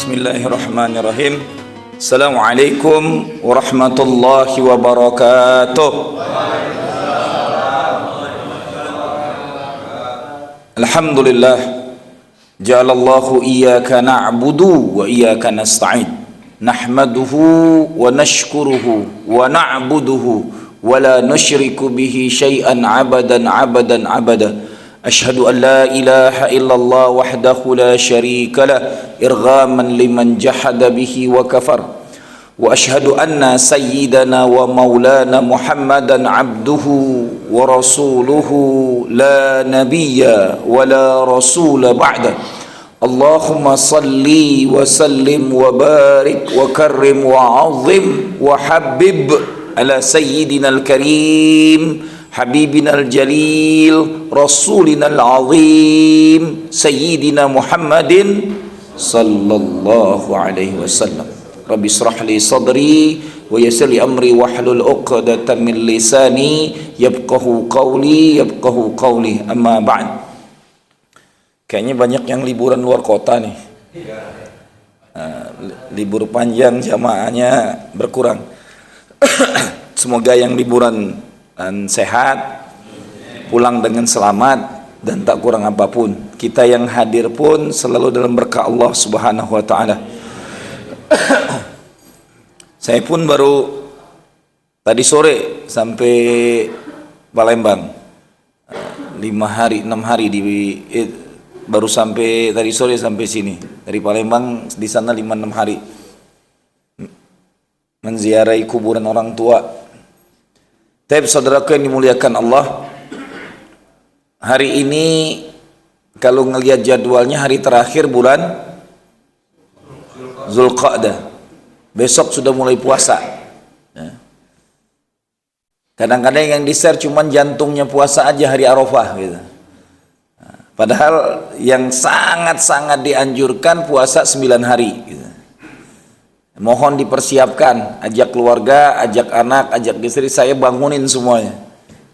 Bismillahirrahmanirrahim. Assalamualaikum warahmatullahi wabarakatuh. Alhamdulillah, ja'alallahu iyyaka na'budu wa iyyaka nasta'in. Nahmaduhu wa nashkuruhu wa na'buduhu wa la nusyriku bihi syai'an abadan. أشهد أن لا إله إلا الله وحده لا شريك له إرغاما لمن جحد به وكفر وأشهد أن سيدنا ومولانا محمدا عبده ورسوله لا نبي ولا رسول بعده اللهم صل وسلم وبارك وكرم وعظم وحبب على سيدنا الكريم Habibina al-jalil, rasulina al-azim, sayyidina Muhammadin sallallahu alaihi wasallam. Rabbi israh li sadri wa yassir li amri wahlul 'uqdatam min lisani yafqahu qawli amma ba'd. Kayaknya banyak yang liburan luar kota nih. Libur panjang jamaahnya berkurang. Semoga yang liburan dan sehat, pulang dengan selamat dan tak kurang apapun. Kita yang hadir pun selalu dalam berkah Allah Subhanahu wa taala. Saya pun baru tadi sore sampai Palembang. 5 hari, 6 hari baru sampai tadi sore sampai sini. Dari Palembang di sana 5-6 hari. Menziarahi kuburan orang tua. Tapi saudaraku yang dimuliakan Allah, hari ini kalau ngelihat jadwalnya hari terakhir bulan Zulqa'dah. Besok sudah mulai puasa. Kadang-kadang yang di-share cuman jantungnya puasa aja hari Arafah gitu. Padahal yang sangat-sangat dianjurkan puasa 9 hari gitu. Mohon dipersiapkan, ajak keluarga, ajak anak, ajak istri, saya bangunin semuanya.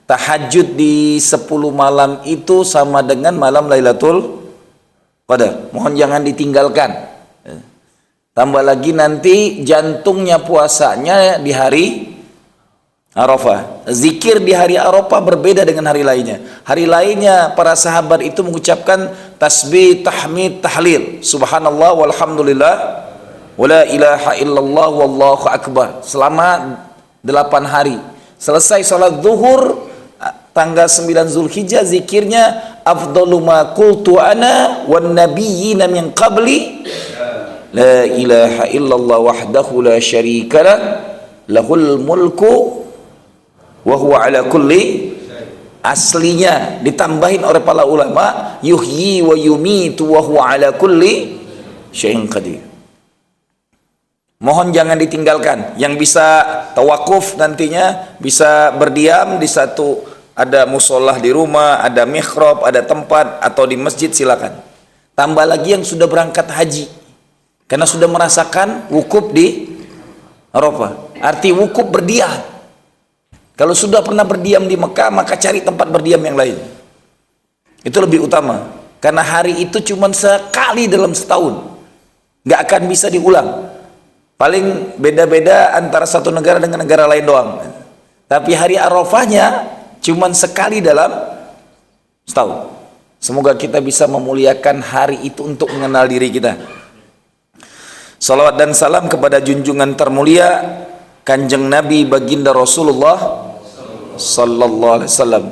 Tahajud di 10 malam itu sama dengan malam Lailatul Qadar. Mohon jangan ditinggalkan. Tambah lagi nanti jantungnya puasanya di hari Arafah. Zikir di hari Arafah berbeda dengan hari lainnya. Hari lainnya para sahabat itu mengucapkan tasbih, tahmid, tahlil. Subhanallah walhamdulillah. Wala ilaha illallah wallahu akbar selama 8 hari. Selesai salat zuhur tanggal 9 Zulhijjah, zikirnya afdalu ma qultu ana wan nabiyyina min qabli la ilaha illallah wahdahu la syarikalah lahul mulku wa huwa ala kulli, aslinya ditambahin oleh para ulama yuhyi wa yumitu wa huwa ala kulli syai'in qadir. Mohon jangan ditinggalkan. Yang bisa tawakuf nantinya, bisa berdiam di satu, ada musolah di rumah, ada mihrab, ada tempat, atau di masjid silakan. Tambah lagi yang sudah berangkat haji, karena sudah merasakan wukuf di Arafah. Arti wukuf berdiam. Kalau sudah pernah berdiam di Mekah, maka cari tempat berdiam yang lain. Itu lebih utama. Karena hari itu cuma sekali dalam setahun. Nggak akan bisa diulang. Paling beda-beda antara satu negara dengan negara lain doang. Tapi hari Arafahnya cuman sekali dalam setahun. Semoga kita bisa memuliakan hari itu untuk mengenal diri kita. Salawat dan salam kepada junjungan termulia Kanjeng Nabi Baginda Rasulullah sallallahu alaihi wasallam.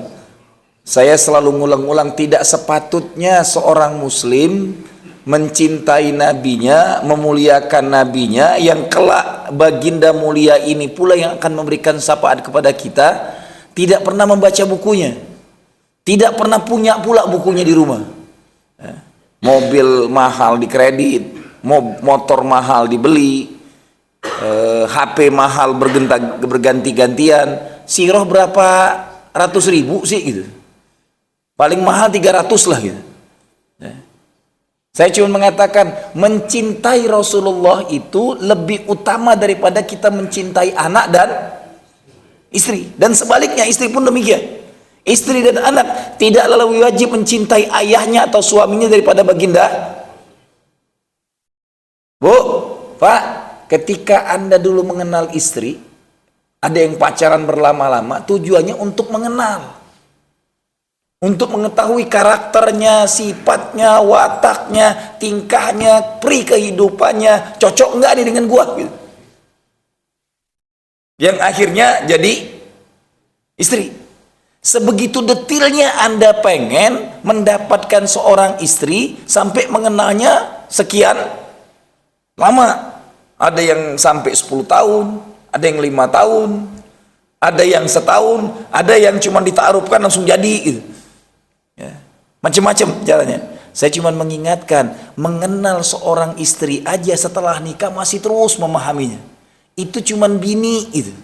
Saya selalu ngulang-ulang, tidak sepatutnya seorang muslim mencintai nabinya, memuliakan nabinya, yang kelak baginda mulia ini pula yang akan memberikan syafaat kepada kita, tidak pernah membaca bukunya, tidak pernah punya pula bukunya di rumah. Mobil mahal dikredit, motor mahal dibeli, HP mahal berganti-gantian, sirah berapa ratus ribu sih gitu, paling mahal 300 lah gitu. Saya cuma mengatakan mencintai Rasulullah itu lebih utama daripada kita mencintai anak dan istri. Dan sebaliknya, istri pun demikian. Istri dan anak tidaklah lebih wajib mencintai ayahnya atau suaminya daripada baginda Bu, Pak, ketika Anda dulu mengenal istri, ada yang pacaran berlama-lama, tujuannya untuk mengenal. Untuk mengetahui karakternya, sifatnya, wataknya, tingkahnya, pri kehidupannya, cocok enggak nih dengan gua gitu. Yang akhirnya jadi istri. Sebegitu detailnya Anda pengen mendapatkan seorang istri sampai mengenalnya sekian lama. Ada yang sampai 10 tahun, ada yang 5 tahun, ada yang setahun, ada yang cuma ditaarufkan langsung jadi gitu. Ya. Macam-macam caranya. Saya cuma mengingatkan, mengenal seorang istri aja setelah nikah masih terus memahaminya. Itu cuma bini itu.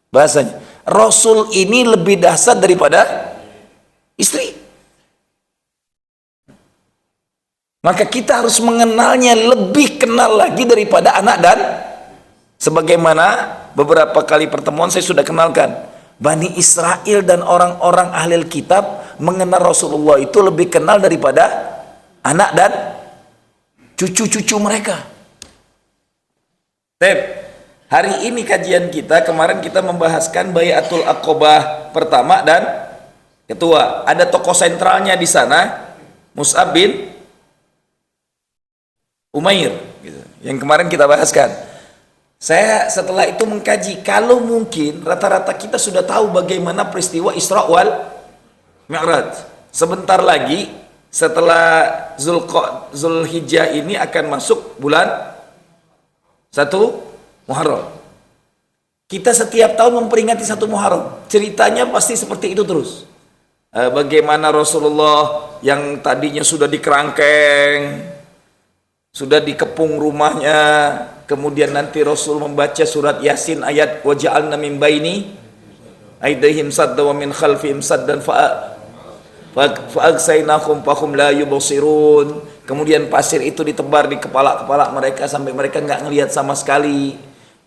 Bahasanya, Rasul ini lebih dahsyat daripada istri. Maka kita harus mengenalnya lebih kenal lagi daripada anak dan sebagaimana beberapa kali pertemuan saya sudah kenalkan. Bani Israel dan orang-orang ahli kitab mengenal Rasulullah itu lebih kenal daripada anak dan cucu-cucu mereka. Hari ini kajian kita, kemarin kita membahaskan Bai'atul Aqobah pertama dan kedua. Ada tokoh sentralnya di sana, Mus'ab bin Umair, gitu, yang kemarin kita bahaskan. Saya setelah itu mengkaji, kalau mungkin rata-rata kita sudah tahu bagaimana peristiwa Isra wal Mi'raj. Sebentar lagi setelah Zulhijjah ini akan masuk bulan 1 Muharram. Kita setiap tahun memperingati 1 Muharram. Ceritanya pasti seperti itu terus. Bagaimana Rasulullah yang tadinya sudah dikerangkeng, sudah dikepung rumahnya, kemudian nanti Rasul membaca surat Yasin ayat waja'alna min baini aydihim sadda wa min khalfihim saddan fa'agsaynahum fahum la yubsirun. Kemudian pasir itu ditebar di kepala-kepala mereka sampai mereka nggak ngelihat sama sekali.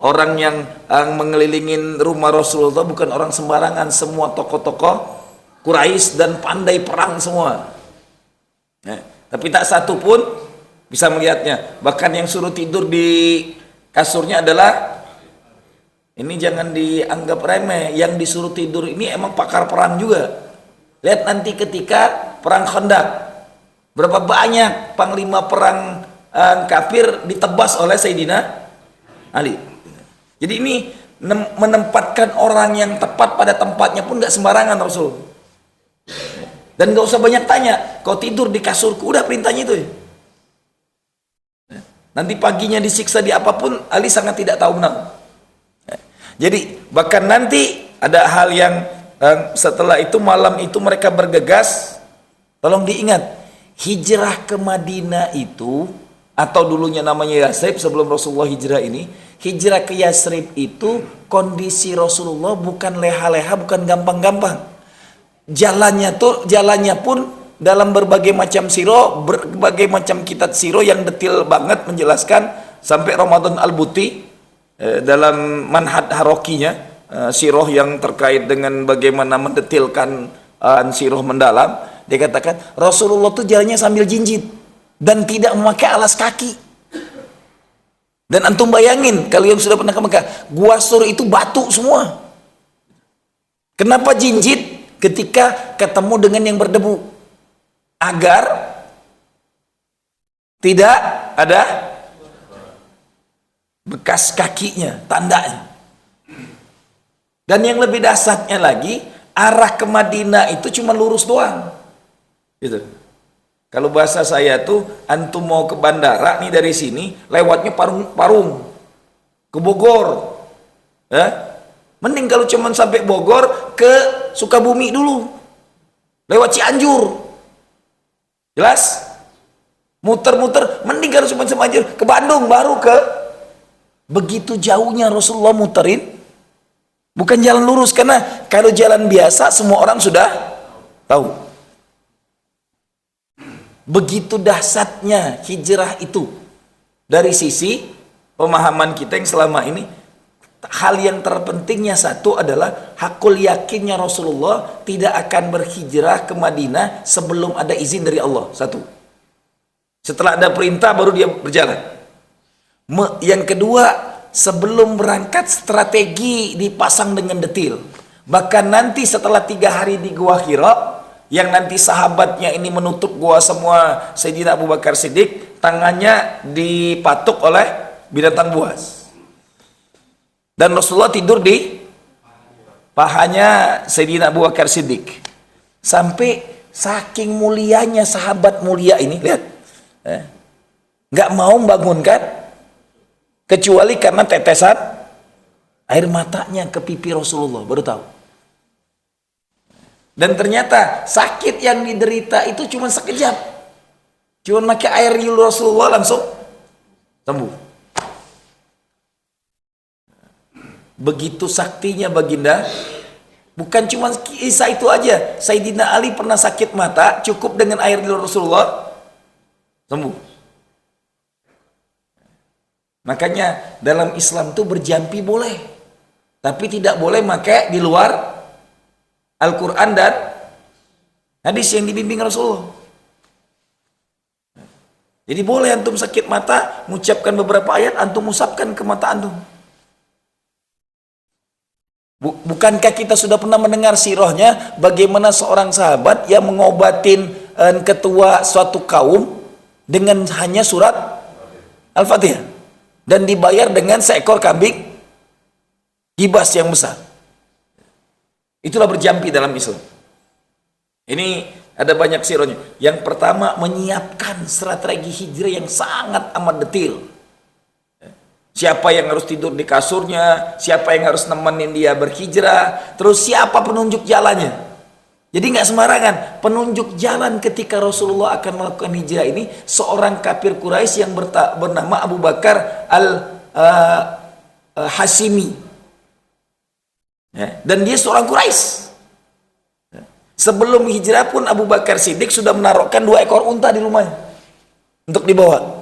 Orang yang mengelilingin rumah Rasulullah bukan orang sembarangan, semua tokoh-tokoh Quraisy dan pandai perang semua. Tapi tak satu pun bisa melihatnya. Bahkan yang suruh tidur di kasurnya adalah, ini jangan dianggap remeh, yang disuruh tidur ini emang pakar perang juga. Lihat nanti ketika perang Khandaq, berapa banyak panglima perang kafir ditebas oleh Sayyidina Ali. Jadi ini menempatkan orang yang tepat pada tempatnya pun gak sembarangan Rasul. Dan gak usah banyak tanya, kau tidur di kasurku, udah perintahnya itu. Nanti paginya disiksa di apapun, Ali sangat tidak tahu menang. Jadi bahkan nanti ada hal yang setelah itu, malam itu mereka bergegas. Tolong diingat, hijrah ke Madinah itu, atau dulunya namanya Yasrib sebelum Rasulullah hijrah ini, hijrah ke Yasrib itu kondisi Rasulullah bukan leha-leha, bukan gampang-gampang. Jalannya pun dalam berbagai macam siro, berbagai macam kitab siro yang detail banget menjelaskan, sampai Ramadan Al-Buti dalam manhaj harokinya, siroh yang terkait dengan bagaimana mendetilkan siroh mendalam, dia katakan Rasulullah itu jalannya sambil jinjit dan tidak memakai alas kaki. Dan antum bayangin kalau yang sudah pernah ke Mekah, Gua Sur itu batu semua. Kenapa jinjit? Ketika ketemu dengan yang berdebu, agar tidak ada bekas kakinya, tandanya. Dan yang lebih dahsyatnya lagi, arah ke Madinah itu cuma lurus doang. Gitu. Kalau bahasa saya tuh, antum mau ke bandara nih dari sini, lewatnya Parung ke Bogor. Mending kalau cuma sampai Bogor ke Sukabumi dulu, lewat Cianjur. Jelas? Muter-muter, mending kalau cuma Cianjur ke Bandung, baru ke. Begitu jauhnya Rasulullah muterin, bukan jalan lurus, karena kalau jalan biasa semua orang sudah tahu. Begitu dahsyatnya hijrah itu. Dari sisi pemahaman kita yang selama ini, hal yang terpentingnya satu adalah hakul yakinnya Rasulullah tidak akan berhijrah ke Madinah sebelum ada izin dari Allah. Satu. Setelah ada perintah baru dia berjalan. Yang kedua, sebelum berangkat strategi dipasang dengan detil. Bahkan nanti setelah 3 hari di Gua Hira, yang nanti sahabatnya ini menutup gua semua, Sayyidina Abu Bakar Siddiq, tangannya dipatuk oleh binatang buas. Dan Rasulullah tidur di pahanya Sayyidina Abu Bakar Siddiq. Sampai saking mulianya sahabat mulia ini, lihat, nggak mau membangunkan, kecuali karena tetesan air matanya ke pipi Rasulullah, baru tahu. Dan ternyata sakit yang diderita itu cuma sekejap, cuma pakai air liur Rasulullah langsung sembuh. Begitu saktinya baginda. Bukan cuma kisah itu aja, Sayyidina Ali pernah sakit mata, cukup dengan air liur Rasulullah sembuh. Makanya dalam Islam tuh berjampi boleh, tapi tidak boleh pakai di luar Al-Quran dan hadis yang dibimbing Rasulullah. Jadi boleh antum sakit mata, mengucapkan beberapa ayat, antum usapkan ke mata antum. Bukankah kita sudah pernah mendengar sirahnya bagaimana seorang sahabat yang mengobatin ketua suatu kaum dengan hanya surat Al-Fatihah dan dibayar dengan seekor kambing gibas yang besar. Itulah berjampi dalam Islam. Ini ada banyak sirahnya. Yang pertama, menyiapkan strategi hijrah yang sangat amat detail. Siapa yang harus tidur di kasurnya, siapa yang harus nemenin dia berhijrah, terus siapa penunjuk jalannya. Jadi nggak sembarangan, penunjuk jalan ketika Rasulullah akan melakukan hijrah ini seorang kafir Quraisy yang bernama Abu Bakar al-Hashimi. Dan dia seorang Quraisy. Sebelum hijrah pun Abu Bakar Siddiq sudah menaruhkan 2 ekor unta di rumahnya untuk dibawa.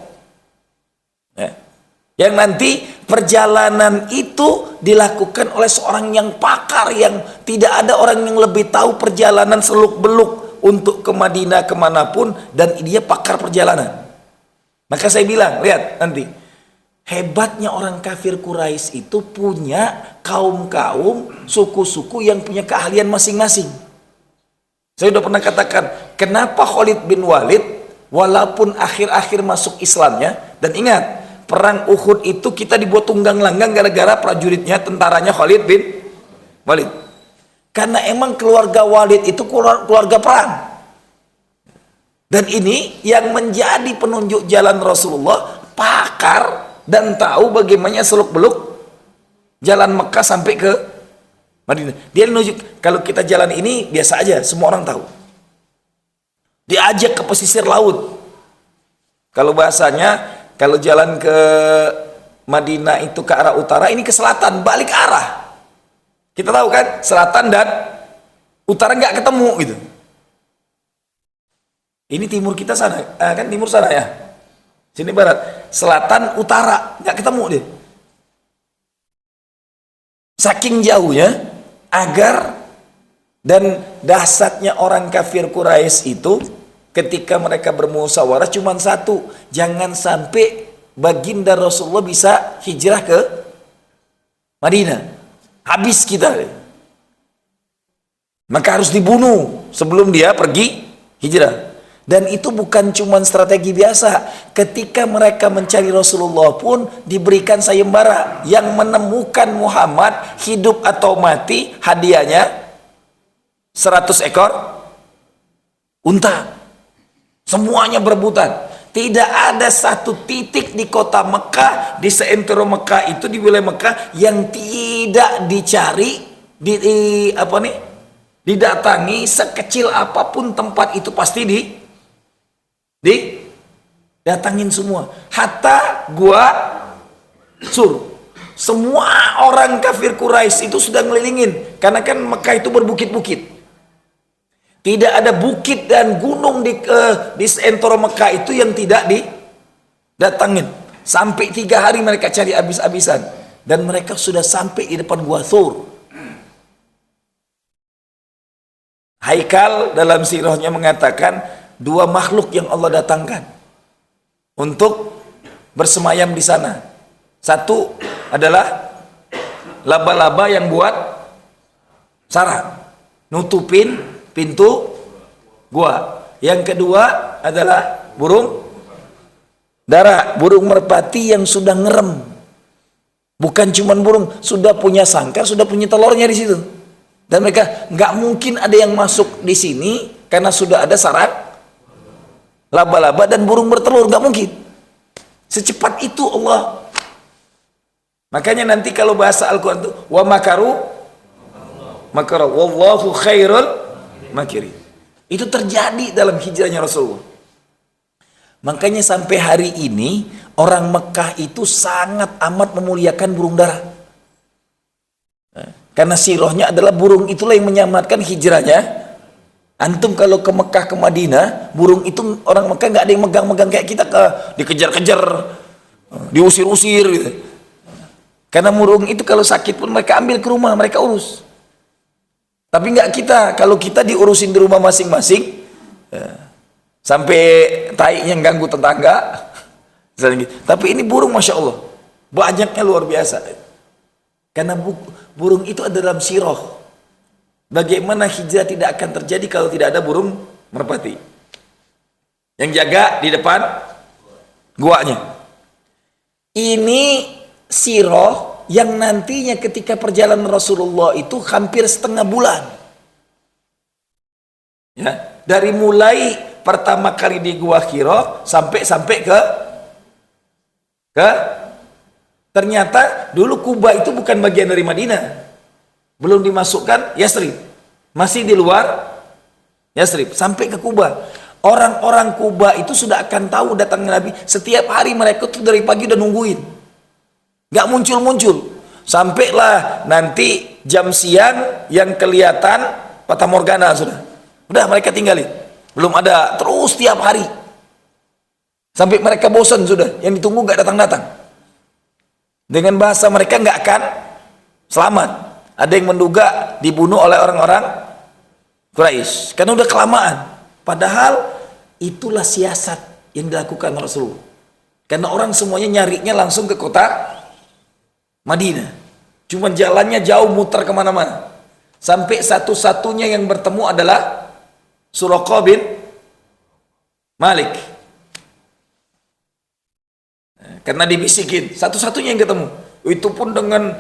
Yang nanti perjalanan itu dilakukan oleh seorang yang pakar, yang tidak ada orang yang lebih tahu perjalanan seluk-beluk untuk ke Madinah kemanapun, dan dia pakar perjalanan. Maka saya bilang, lihat nanti, hebatnya orang kafir Quraisy itu punya kaum-kaum, suku-suku yang punya keahlian masing-masing. Saya sudah pernah katakan, kenapa Khalid bin Walid walaupun akhir-akhir masuk Islamnya, dan ingat, perang Uhud itu kita dibuat tunggang langgang gara-gara prajuritnya, tentaranya Khalid bin Walid. Karena emang keluarga Walid itu keluarga perang. Dan ini yang menjadi penunjuk jalan Rasulullah, pakar dan tahu bagaimana seluk-beluk jalan Mekah sampai ke Madinah. Dia menunjuk, kalau kita jalan ini biasa aja, semua orang tahu. Diajak ke pesisir laut. Kalau bahasanya, kalau jalan ke Madinah itu ke arah utara, ini ke selatan, balik arah. Kita tahu kan, selatan dan utara nggak ketemu gitu. Ini timur kita sana, kan timur sana ya. Sini barat, selatan, utara, nggak ketemu deh. Saking jauhnya, agar dan dahsyatnya orang kafir Quraisy itu, ketika mereka bermusyawarah cuma satu, jangan sampai baginda Rasulullah bisa hijrah ke Madinah, habis kita. Maka harus dibunuh sebelum dia pergi hijrah. Dan itu bukan cuma strategi biasa. Ketika mereka mencari Rasulullah pun diberikan sayembara. Yang menemukan Muhammad hidup atau mati, hadiahnya 100 ekor unta. Semuanya berebutan. Tidak ada satu titik di kota Mekah, di seantero Mekah itu, di wilayah Mekah, yang tidak dicari, didatangi, sekecil apapun tempat itu pasti didatangin semua. Hatta gua Sur, semua orang kafir Quraisy itu sudah ngelilingin, karena kan Mekah itu berbukit-bukit. Tidak ada bukit dan gunung di seantero Mekah itu yang tidak didatangin. Sampai 3 hari mereka cari habis-habisan, dan mereka sudah sampai di depan Gua Thur. Haikal dalam sirahnya mengatakan 2 makhluk yang Allah datangkan untuk bersemayam di sana. Satu adalah laba-laba yang buat sarang, nutupin pintu gua. Yang kedua adalah burung dara, burung merpati yang sudah ngerem. Bukan cuma burung, sudah punya sangkar, sudah punya telurnya di situ. Dan mereka nggak mungkin ada yang masuk di sini karena sudah ada sarang laba-laba dan burung bertelur, nggak mungkin. Secepat itu Allah. Makanya nanti kalau bahasa Al-Quran itu wa makaru makara wallahu khairul makirin. Itu terjadi dalam hijrahnya Rasulullah. Makanya sampai hari ini orang Mekah itu sangat amat memuliakan burung dara. Karena sirohnya adalah burung itulah yang menyelamatkan hijrahnya. Antum kalau ke Mekah ke Madinah, burung itu orang Mekah nggak ada yang megang-megang kayak kita, dikejar-kejar, diusir-usir gitu. Karena burung itu kalau sakit pun mereka ambil ke rumah, mereka urus. Tapi nggak kita, kalau kita diurusin di rumah masing-masing, sampai taiknya ganggu tetangga. Tapi ini burung Masya Allah, banyaknya luar biasa. Karena burung itu ada dalam siroh. Bagaimana hijrah tidak akan terjadi kalau tidak ada burung merpati yang jaga di depan guanya. Ini siroh yang nantinya ketika perjalanan Rasulullah itu hampir setengah bulan. Ya, dari mulai pertama kali di Gua Hira sampai ke ternyata dulu Kuba itu bukan bagian dari Madinah. Belum dimasukkan Yasrib, masih di luar Yasrib sampai ke Kuba. Orang-orang Kuba itu sudah akan tahu datangnya Nabi. Setiap hari mereka tuh dari pagi udah nungguin, nggak muncul-muncul. Sampailah nanti jam siang yang kelihatan Fata Morgana udah mereka tinggalin. Belum ada, terus tiap hari sampai mereka bosan sudah, yang ditunggu nggak datang-datang. Dengan bahasa mereka nggak akan selamat. Ada yang menduga dibunuh oleh orang-orang Quraisy karena udah kelamaan. Padahal itulah siasat yang dilakukan Rasulullah. Karena orang semuanya nyarinya langsung ke kota Madinah. Cuma jalannya jauh, muter kemana-mana. Sampai satu-satunya yang bertemu adalah Suraqah bin Malik. Karena dibisikin, satu-satunya yang ketemu. Itu pun dengan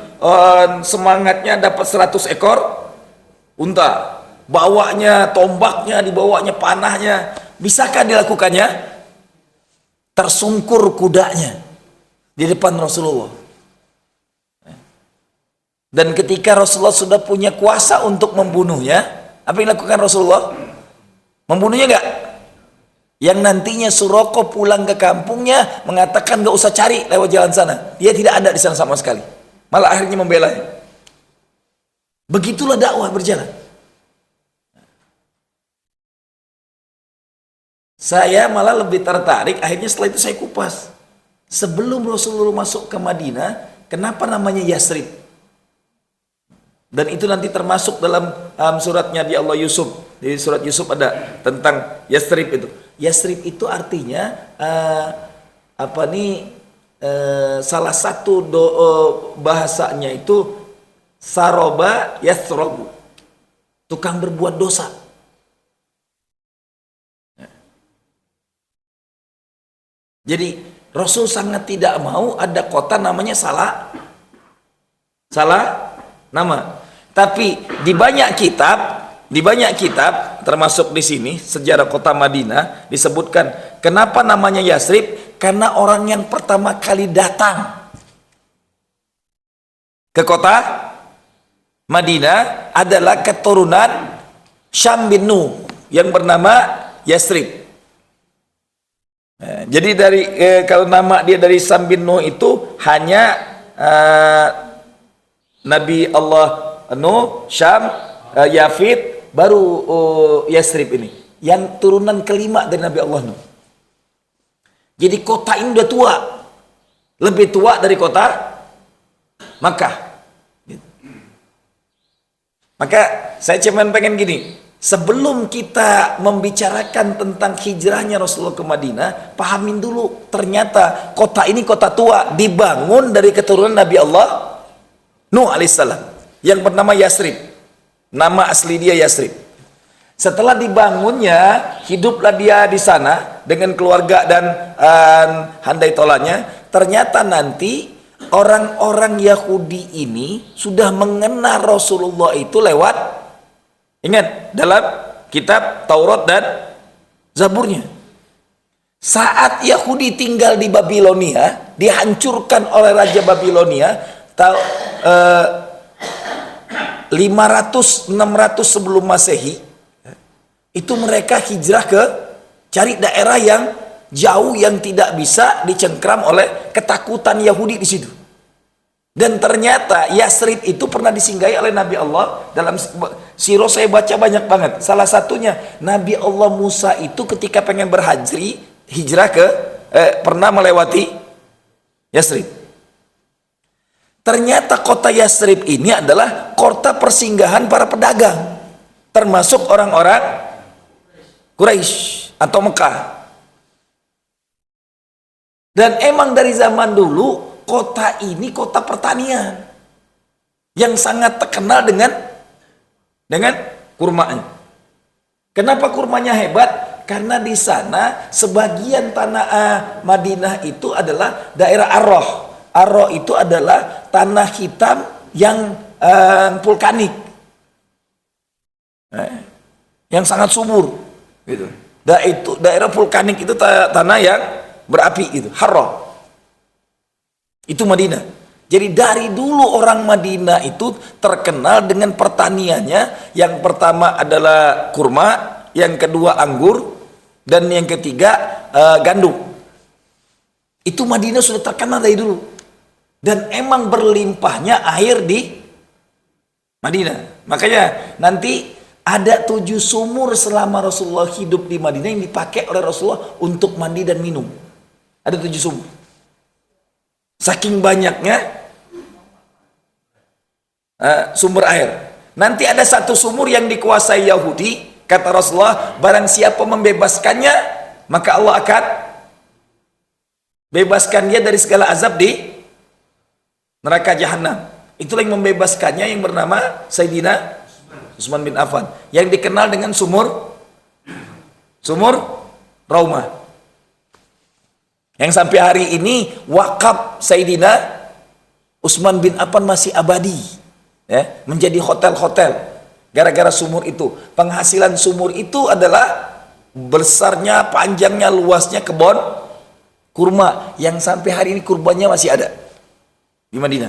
semangatnya dapat 100 ekor unta, bawanya tombaknya, dibawanya panahnya. Bisakah dilakukannya? Tersungkur kudanya di depan Rasulullah. Dan ketika Rasulullah sudah punya kuasa untuk membunuhnya, apa yang dilakukan Rasulullah? Membunuhnya enggak? Yang nantinya Suraqah pulang ke kampungnya mengatakan gak usah cari lewat jalan sana, dia tidak ada di sana sama sekali, malah akhirnya membela. Begitulah dakwah berjalan. Saya malah lebih tertarik, akhirnya setelah itu saya kupas. Sebelum Rasulullah masuk ke Madinah, kenapa namanya Yasrib? Dan itu nanti termasuk dalam suratnya di Allah Yusuf. Di surat Yusuf ada tentang Yasrib itu. Yasrib itu artinya salah satu bahasanya itu saroba yasrobu, tukang berbuat dosa. Jadi Rasul sangat tidak mau ada kota namanya salah nama. Tapi di banyak kitab termasuk di sini sejarah kota Madinah disebutkan kenapa namanya Yasrib, karena orang yang pertama kali datang ke kota Madinah adalah keturunan Syam bin Nuh yang bernama Yasrib. Jadi dari kalau nama dia dari Syam bin Nuh itu hanya Nabi Allah Nuh, Syam, Yafid, baru Yasrib ini yang turunan kelima dari Nabi Allah Nuh. Jadi kota ini udah tua, lebih tua dari kota Makkah. Maka saya cuma pengen gini, sebelum kita membicarakan tentang hijrahnya Rasulullah ke Madinah, pahamin dulu, ternyata kota ini kota tua, dibangun dari keturunan Nabi Allah Nuh alaihissalam, yang bernama Yasrib. Nama asli dia Yasrib. Setelah dibangunnya, hiduplah dia di sana dengan keluarga dan handai tolanya. Ternyata nanti orang-orang Yahudi ini sudah mengenal Rasulullah itu lewat, ingat, dalam kitab Taurat dan Zaburnya. Saat Yahudi tinggal di Babilonia, dihancurkan oleh Raja Babilonia, 500-600 sebelum Masehi, itu mereka hijrah ke cari daerah yang jauh yang tidak bisa dicengkram oleh ketakutan Yahudi di situ. Dan ternyata Yasrib itu pernah disinggahi oleh Nabi Allah. Dalam sirah saya baca banyak banget. Salah satunya Nabi Allah Musa itu ketika pengen berhaji hijrah ke pernah melewati Yasrib. Ternyata kota Yasrib ini adalah kota persinggahan para pedagang, termasuk orang-orang Quraisy atau Mekah. Dan emang dari zaman dulu kota ini kota pertanian yang sangat terkenal dengan kurmanya. Kenapa kurmanya hebat? Karena di sana sebagian tanah Madinah itu adalah daerah Arroh. Arroh itu adalah tanah hitam yang vulkanik, yang sangat subur, gitu. Daerah vulkanik itu tanah yang berapi, itu Harrah. Itu Madinah. Jadi dari dulu orang Madinah itu terkenal dengan pertaniannya. Yang pertama adalah kurma, yang kedua anggur, dan yang ketiga gandum. Itu Madinah sudah terkenal dari dulu. Dan emang berlimpahnya air di Madinah. Makanya nanti ada 7 sumur selama Rasulullah hidup di Madinah yang dipakai oleh Rasulullah untuk mandi dan minum. Ada 7 sumur. Saking banyaknya sumber air. Nanti ada 1 sumur yang dikuasai Yahudi. Kata Rasulullah, barang siapa membebaskannya, maka Allah akan bebaskan dia dari segala azab di neraka jahanam. Itulah yang membebaskannya, yang bernama Sayyidina Utsman bin Affan, yang dikenal dengan sumur Raumah, yang sampai hari ini wakaf Sayyidina Utsman bin Affan masih abadi, ya, menjadi hotel-hotel gara-gara sumur itu. Penghasilan sumur itu adalah besarnya, panjangnya, luasnya kebun kurma yang sampai hari ini kurbannya masih ada di Madinah.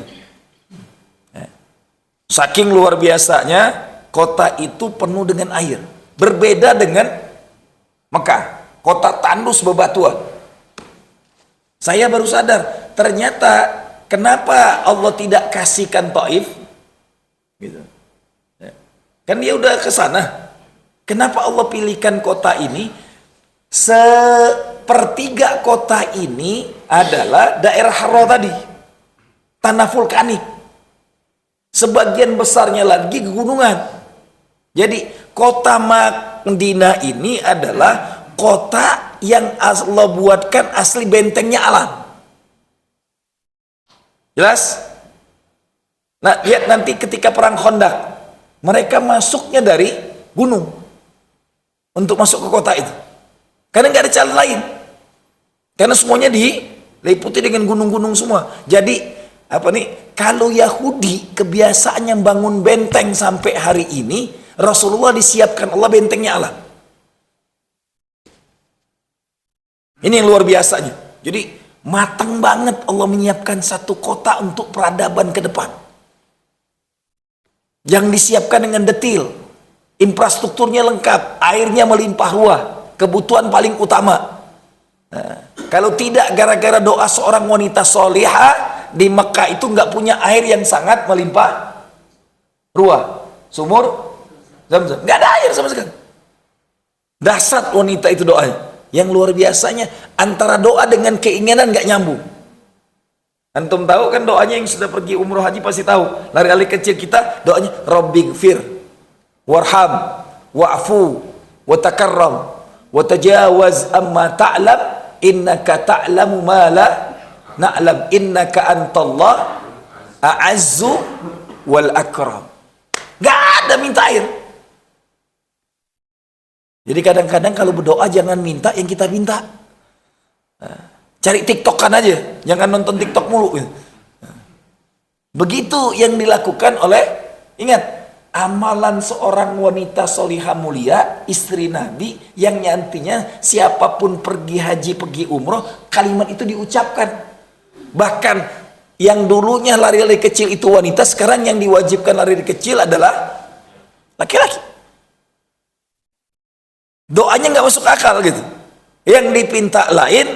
Saking luar biasanya kota itu penuh dengan air. Berbeda dengan Mekah, kota tandus bebatuan. Saya baru sadar, ternyata kenapa Allah tidak kasihkan Taif, gitu. Kan dia udah ke sana. Kenapa Allah pilihkan kota ini? Sepertiga kota ini adalah daerah Harrah tadi, tanah vulkanik. Sebagian besarnya lagi gunungan. Jadi kota Madinah ini adalah kota yang Allah buatkan asli bentengnya alam. Jelas? Nah, lihat nanti ketika perang Khandaq, mereka masuknya dari gunung untuk masuk ke kota itu. Karena nggak ada jalan lain. Karena semuanya diliputi dengan gunung-gunung semua. Jadi kalau Yahudi kebiasaannya bangun benteng sampai hari ini, Rasulullah disiapkan Allah bentengnya alam. Ini yang luar biasanya. Jadi matang banget Allah menyiapkan satu kota untuk peradaban ke depan. Yang disiapkan dengan detil, infrastrukturnya lengkap, airnya melimpah ruah, kebutuhan paling utama. Nah, kalau tidak gara-gara doa seorang wanita solihah di Mekah itu nggak punya air yang sangat melimpah ruah, sumur Zam-Zam, nggak ada air sama sekali. Dahsyat wanita itu doanya. Yang luar biasanya antara doa dengan keinginan nggak nyambung. Antum tahu kan doanya, yang sudah pergi umroh haji pasti tahu. Lari-lari kecil kita doanya Rabbighfir warham wa'fu wa takarram wa tajawaz amma ta'lam innaka ta'lamu ma la na'lam innaka antallah a'azzu wal akram. Gak ada minta air. Jadi kadang-kadang kalau berdoa jangan minta yang kita minta. Cari tiktokan aja, jangan nonton tiktok mulu. Begitu yang dilakukan oleh, ingat, amalan seorang wanita solihah mulia, istri Nabi, yang nyantinya siapapun pergi haji, pergi umroh, kalimat itu diucapkan. Bahkan yang dulunya lari-lari kecil itu wanita, sekarang yang diwajibkan lari kecil adalah laki-laki. Doanya nggak masuk akal gitu. Yang dipinta lain,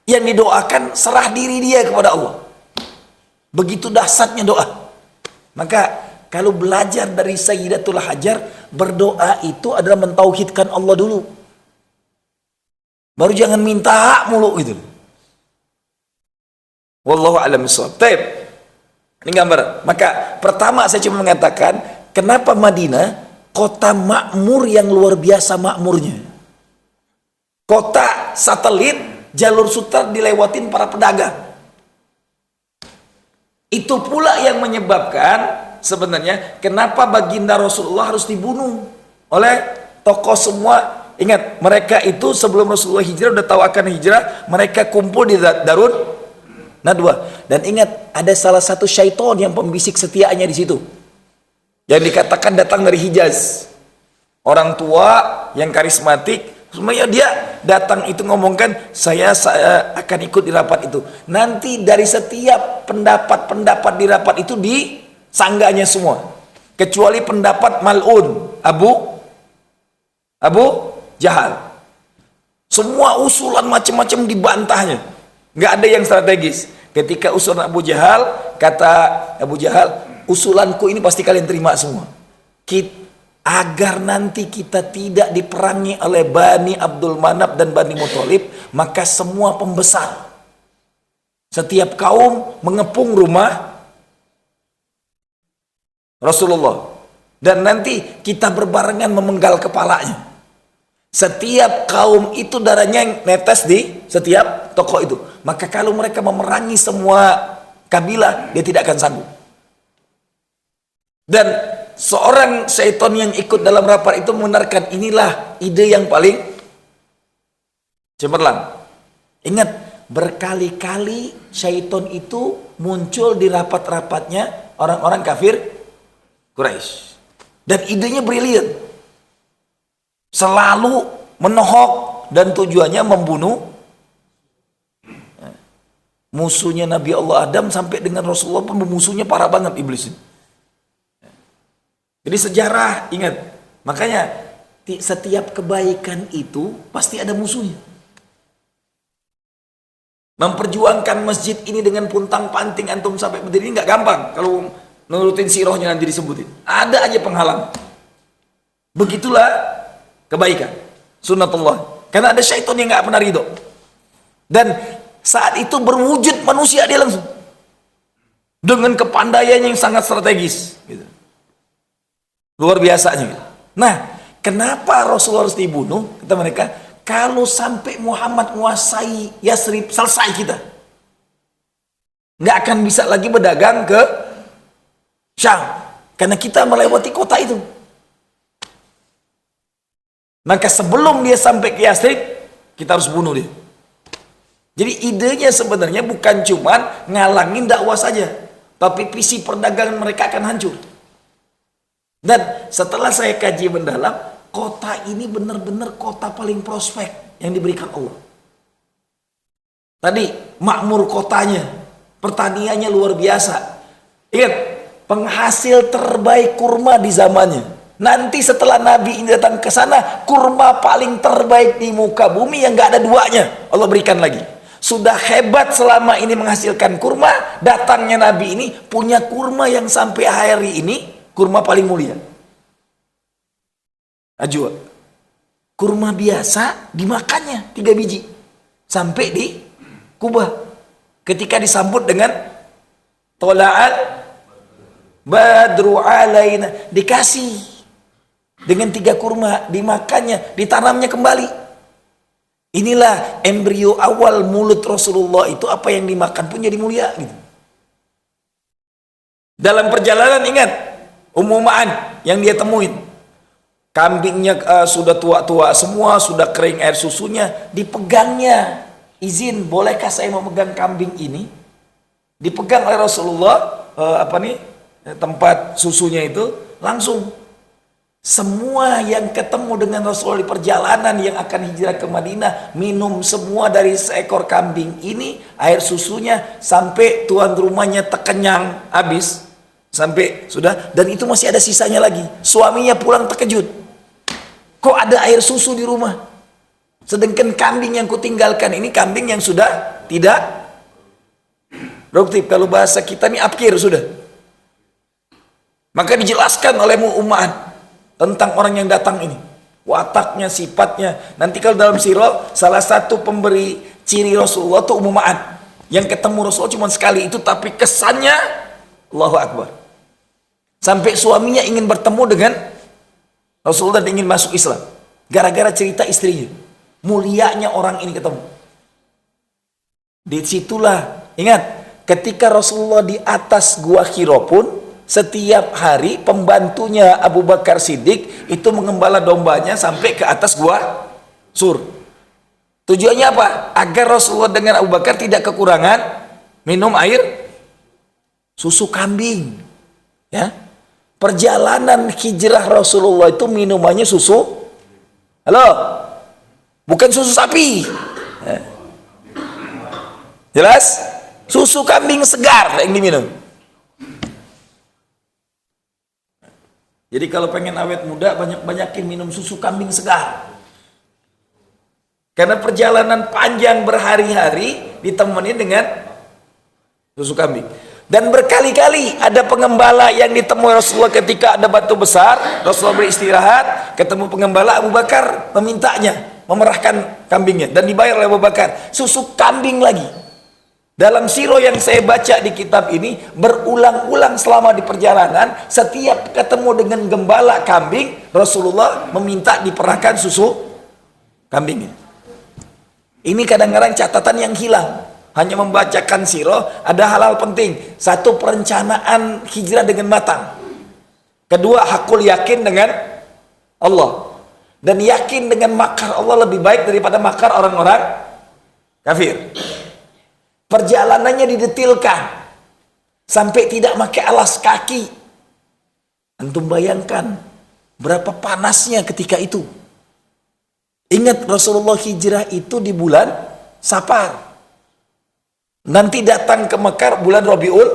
yang didoakan serah diri dia kepada Allah. Begitu dahsyatnya doa. Maka kalau belajar dari Sayyidatul Hajar, berdoa itu adalah mentauhidkan Allah dulu. Baru jangan minta mulu gitu. Wallahu a'lam bishawab. Baik. Ini gambar. Maka pertama saya cuma mengatakan, kenapa Madinah kota makmur yang luar biasa makmurnya. Kota satelit, jalur sutra dilewatin para pedagang. Itu pula yang menyebabkan sebenarnya kenapa baginda Rasulullah harus dibunuh oleh tokoh semua. Ingat, mereka itu sebelum Rasulullah hijrah udah tahu akan hijrah, mereka kumpul di Darun Nadwa. Dan ingat, ada salah satu syaitan yang pembisik setianya di situ. Yang dikatakan datang dari Hijaz. Orang tua yang karismatik, semuanya dia datang itu ngomongkan, saya akan ikut di rapat itu. Nanti dari setiap pendapat-pendapat di rapat itu disanggahnya semua. Kecuali pendapat Mal'un, Abu Jahal. Semua usulan macam-macam dibantahnya. Nggak ada yang strategis. Ketika usulan Abu Jahal, kata Abu Jahal, usulanku ini pasti kalian terima semua. Agar nanti kita tidak diperangi oleh Bani Abdul Manaf dan Bani Muthalib, maka semua pembesar setiap kaum mengepung rumah Rasulullah, dan nanti kita berbarengan memenggal kepalanya. Setiap kaum itu darahnya yang netes di setiap tokoh itu. Maka kalau mereka memerangi semua kabilah, dia tidak akan sanggup. Dan seorang syaitan yang ikut dalam rapat itu membenarkan, inilah ide yang paling cemerlang. Ingat, berkali-kali syaitan itu muncul di rapat-rapatnya orang-orang kafir Quraisy. Dan idenya brilian. Selalu menohok dan tujuannya membunuh musuhnya Nabi Allah Adam, sampai dengan Rasulullah pun musuhnya parah banget iblis ini. Jadi sejarah, ingat, makanya setiap kebaikan itu pasti ada musuhnya. Memperjuangkan masjid ini dengan puntang panting antum sampai berdiri nggak gampang. Kalau nurutin sirohnya nanti disebutin, ada aja penghalang. Begitulah kebaikan, sunnatullah. Karena ada syaitan yang nggak pernah ridho. Dan saat itu berwujud manusia dia langsung dengan kepandaiannya yang sangat strategis. Gitu. Luar biasanya. Nah, kenapa Rasulullah harus dibunuh? Kata mereka, kalau sampai Muhammad menguasai Yasrib, selesai kita. Nggak akan bisa lagi berdagang ke Syam, karena kita melewati kota itu. Maka sebelum dia sampai ke Yasrib, kita harus bunuh dia. Jadi idenya sebenarnya bukan cuman ngalangin dakwah saja, tapi visi perdagangan mereka akan hancur. Dan setelah saya kaji mendalam, kota ini benar-benar kota paling prospek yang diberikan Allah. Tadi makmur kotanya, pertaniannya luar biasa. Ingat, penghasil terbaik kurma di zamannya. Nanti setelah Nabi ini datang ke sana, kurma paling terbaik di muka bumi yang gak ada duanya Allah berikan lagi. Sudah hebat selama ini menghasilkan kurma, datangnya Nabi ini punya kurma yang sampai hari ini kurma paling mulia. Ajwa. Kurma biasa dimakannya 3 biji sampai di Kubah. Ketika disambut dengan tola'al badru alaina, dikasih dengan 3 kurma, dimakannya, ditanamnya kembali. Inilah embrio awal mulut Rasulullah itu, apa yang dimakan pun jadi mulia gitu. Dalam perjalanan ingat, Ummu Ma'an yang dia temuin, kambingnya sudah tua-tua semua, sudah kering air susunya, dipegangnya. Izin, bolehkah saya memegang kambing ini? Dipegang oleh Rasulullah, tempat susunya itu, langsung semua yang ketemu dengan Rasulullah di perjalanan yang akan hijrah ke Madinah minum semua dari seekor kambing ini, air susunya, sampai tuan rumahnya terkenyang habis, sampai sudah, dan itu masih ada sisanya lagi. Suaminya pulang terkejut, kok ada air susu di rumah, sedangkan kambing yang kutinggalkan ini kambing yang sudah tidak produktif. Kalau bahasa kita ini apkir sudah. Maka dijelaskan oleh Mu'umman tentang orang yang datang ini, wataknya, sifatnya. Nanti kalau dalam sirah, salah satu pemberi ciri Rasulullah itu Ummu Ma'an, yang ketemu Rasulullah cuma sekali itu, tapi kesannya Allahu Akbar, sampai suaminya ingin bertemu dengan Rasulullah dan ingin masuk Islam gara-gara cerita istrinya. Mulianya orang ini ketemu. Disitulah ingat, ketika Rasulullah di atas Gua Hiro pun, setiap hari pembantunya Abu Bakar Siddiq itu mengembala dombanya sampai ke atas Gua Sur. Tujuannya apa? Agar Rasulullah dengan Abu Bakar tidak kekurangan minum air susu kambing. Ya, perjalanan hijrah Rasulullah itu minumannya susu. Halo, bukan susu sapi. Jelas? Susu kambing segar yang diminum. Jadi kalau pengen awet muda, banyak-banyakin minum susu kambing segar. Karena perjalanan panjang berhari-hari ditemani dengan susu kambing. Dan berkali-kali ada pengembala yang ditemui Rasulullah ketika ada batu besar, Rasulullah beristirahat, ketemu pengembala, Abu Bakar memintanya, memerahkan kambingnya, dan dibayar oleh Abu Bakar. Susu kambing lagi. Dalam siro yang saya baca di kitab ini, berulang-ulang selama di perjalanan, setiap ketemu dengan gembala kambing, Rasulullah meminta diperahkan susu kambingnya. Ini kadang-kadang catatan yang hilang. Hanya membacakan siro, ada hal-hal penting. Satu, perencanaan hijrah dengan matang. Kedua, hakul yakin dengan Allah. Dan yakin dengan makar Allah lebih baik daripada makar orang-orang kafir. Perjalanannya didetilkan sampai tidak pakai alas kaki. Antum bayangkan berapa panasnya ketika itu. Ingat, Rasulullah hijrah itu di bulan Safar. Nanti datang ke Mekah bulan Rabiul,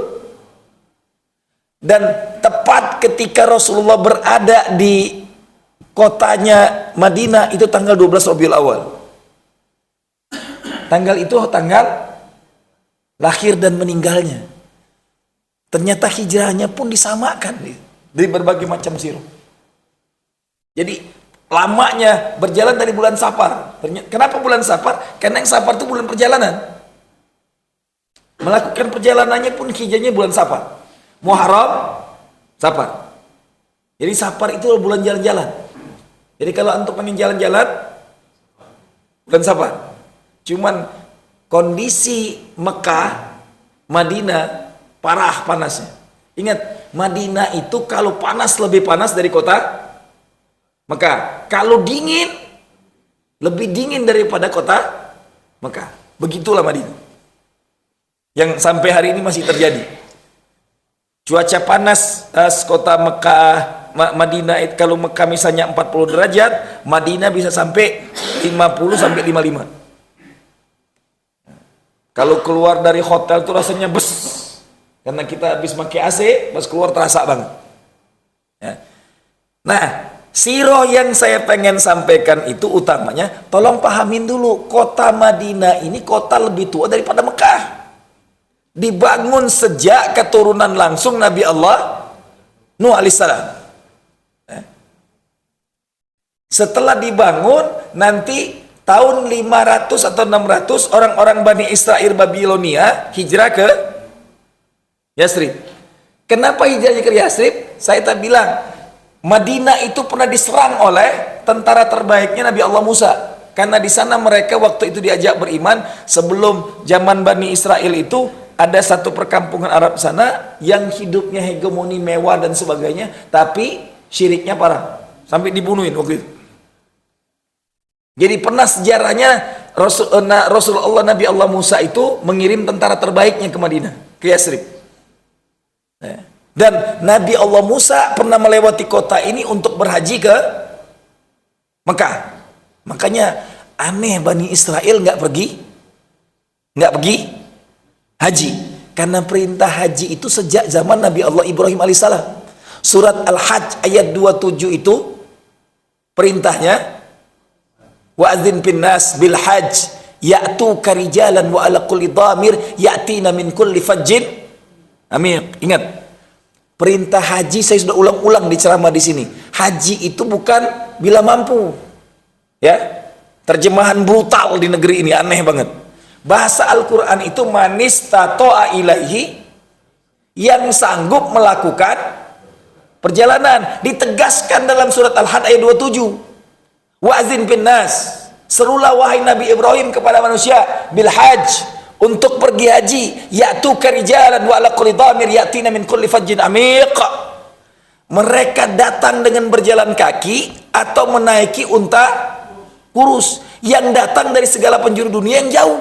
dan tepat ketika Rasulullah berada di kotanya Madinah itu tanggal 12 Rabiul Awal. Tanggal itu tanggal lahir dan meninggalnya. Ternyata hijrahnya pun disamakan dari berbagai macam siro. Jadi lamanya berjalan dari bulan Safar. Kenapa bulan Safar? Karena yang Safar itu bulan perjalanan. Melakukan perjalanannya pun hijrahnya bulan Safar. Muharram, Safar. Jadi Safar itu bulan jalan-jalan. Jadi kalau untuk pengen jalan-jalan, bulan Safar. Cuman kondisi Mekah, Madinah parah panasnya. Ingat, Madinah itu kalau panas lebih panas dari kota Mekah. Kalau dingin lebih dingin daripada kota Mekah. Begitulah Madinah. Yang sampai hari ini masih terjadi. Cuaca panas kota Mekah, Madinah, kalau Mekah misalnya 40 derajat, Madinah bisa sampai 50 sampai 55. Kalau keluar dari hotel tuh rasanya bes, karena kita habis pakai AC, pas keluar terasa banget. Ya. Nah, sirah yang saya pengen sampaikan itu utamanya, tolong pahamin dulu, kota Madinah ini kota lebih tua daripada Mekah. Dibangun sejak keturunan langsung Nabi Allah Nuh alaihissalam. Ya. Setelah dibangun, nanti tahun 500 atau 600 orang-orang Bani Israel Babilonia hijrah ke Yasrib. Kenapa hijrahnya ke Yasrib? Saya tak bilang Madinah itu pernah diserang oleh tentara terbaiknya Nabi Allah Musa. Karena di sana mereka waktu itu diajak beriman sebelum zaman Bani Israel itu ada satu perkampungan Arab sana yang hidupnya hegemoni mewah dan sebagainya, tapi syiriknya parah sampai dibunuhin waktu itu. Jadi pernah sejarahnya Rasulullah Nabi Allah Musa itu mengirim tentara terbaiknya ke Madinah, ke Yasrib. Dan Nabi Allah Musa pernah melewati kota ini untuk berhaji ke Mekah. Makanya aneh Bani Israel nggak pergi haji, karena perintah haji itu sejak zaman Nabi Allah Ibrahim alaihissalam. Surat Al-Hajj ayat 27 itu perintahnya, wa'adzin bin nas bil hajj ya'tuka rijalan wa ala kulli dhamir ya'tina min kulli fajjin amir. Ingat, perintah haji saya sudah ulang-ulang di ceramah di sini. Haji itu bukan bila mampu. Ya, terjemahan brutal di negeri ini, aneh banget. Bahasa Al-Quran itu manis tato'a ilaihi, yang sanggup melakukan perjalanan. Ditegaskan dalam surat Al-Had ayat 27. Wa'azin bin nas, serulah wahai Nabi Ibrahim kepada manusia bil hajj, untuk pergi haji, ya'tu karijalan wa ala kulli dhamir ya'tina min kulli fajjin amiq. Mereka datang dengan berjalan kaki atau menaiki unta kurus yang datang dari segala penjuru dunia yang jauh.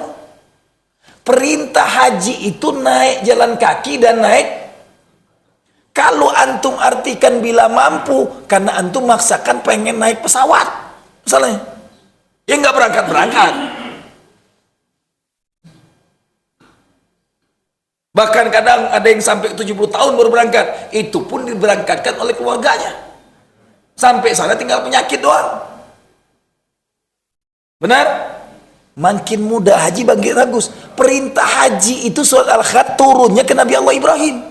Perintah haji itu naik jalan kaki dan naik. Kalau antum artikan bila mampu, karena antum maksakan pengen naik pesawat misalnya, ya nggak berangkat. Bahkan kadang ada yang sampai 70 tahun baru berangkat, itu pun diberangkatkan oleh keluarganya. Sampai sana tinggal penyakit doang. Benar? Makin muda haji bangkit bagus. Perintah haji itu surat Al-Khat turunnya ke Nabi Allah Ibrahim.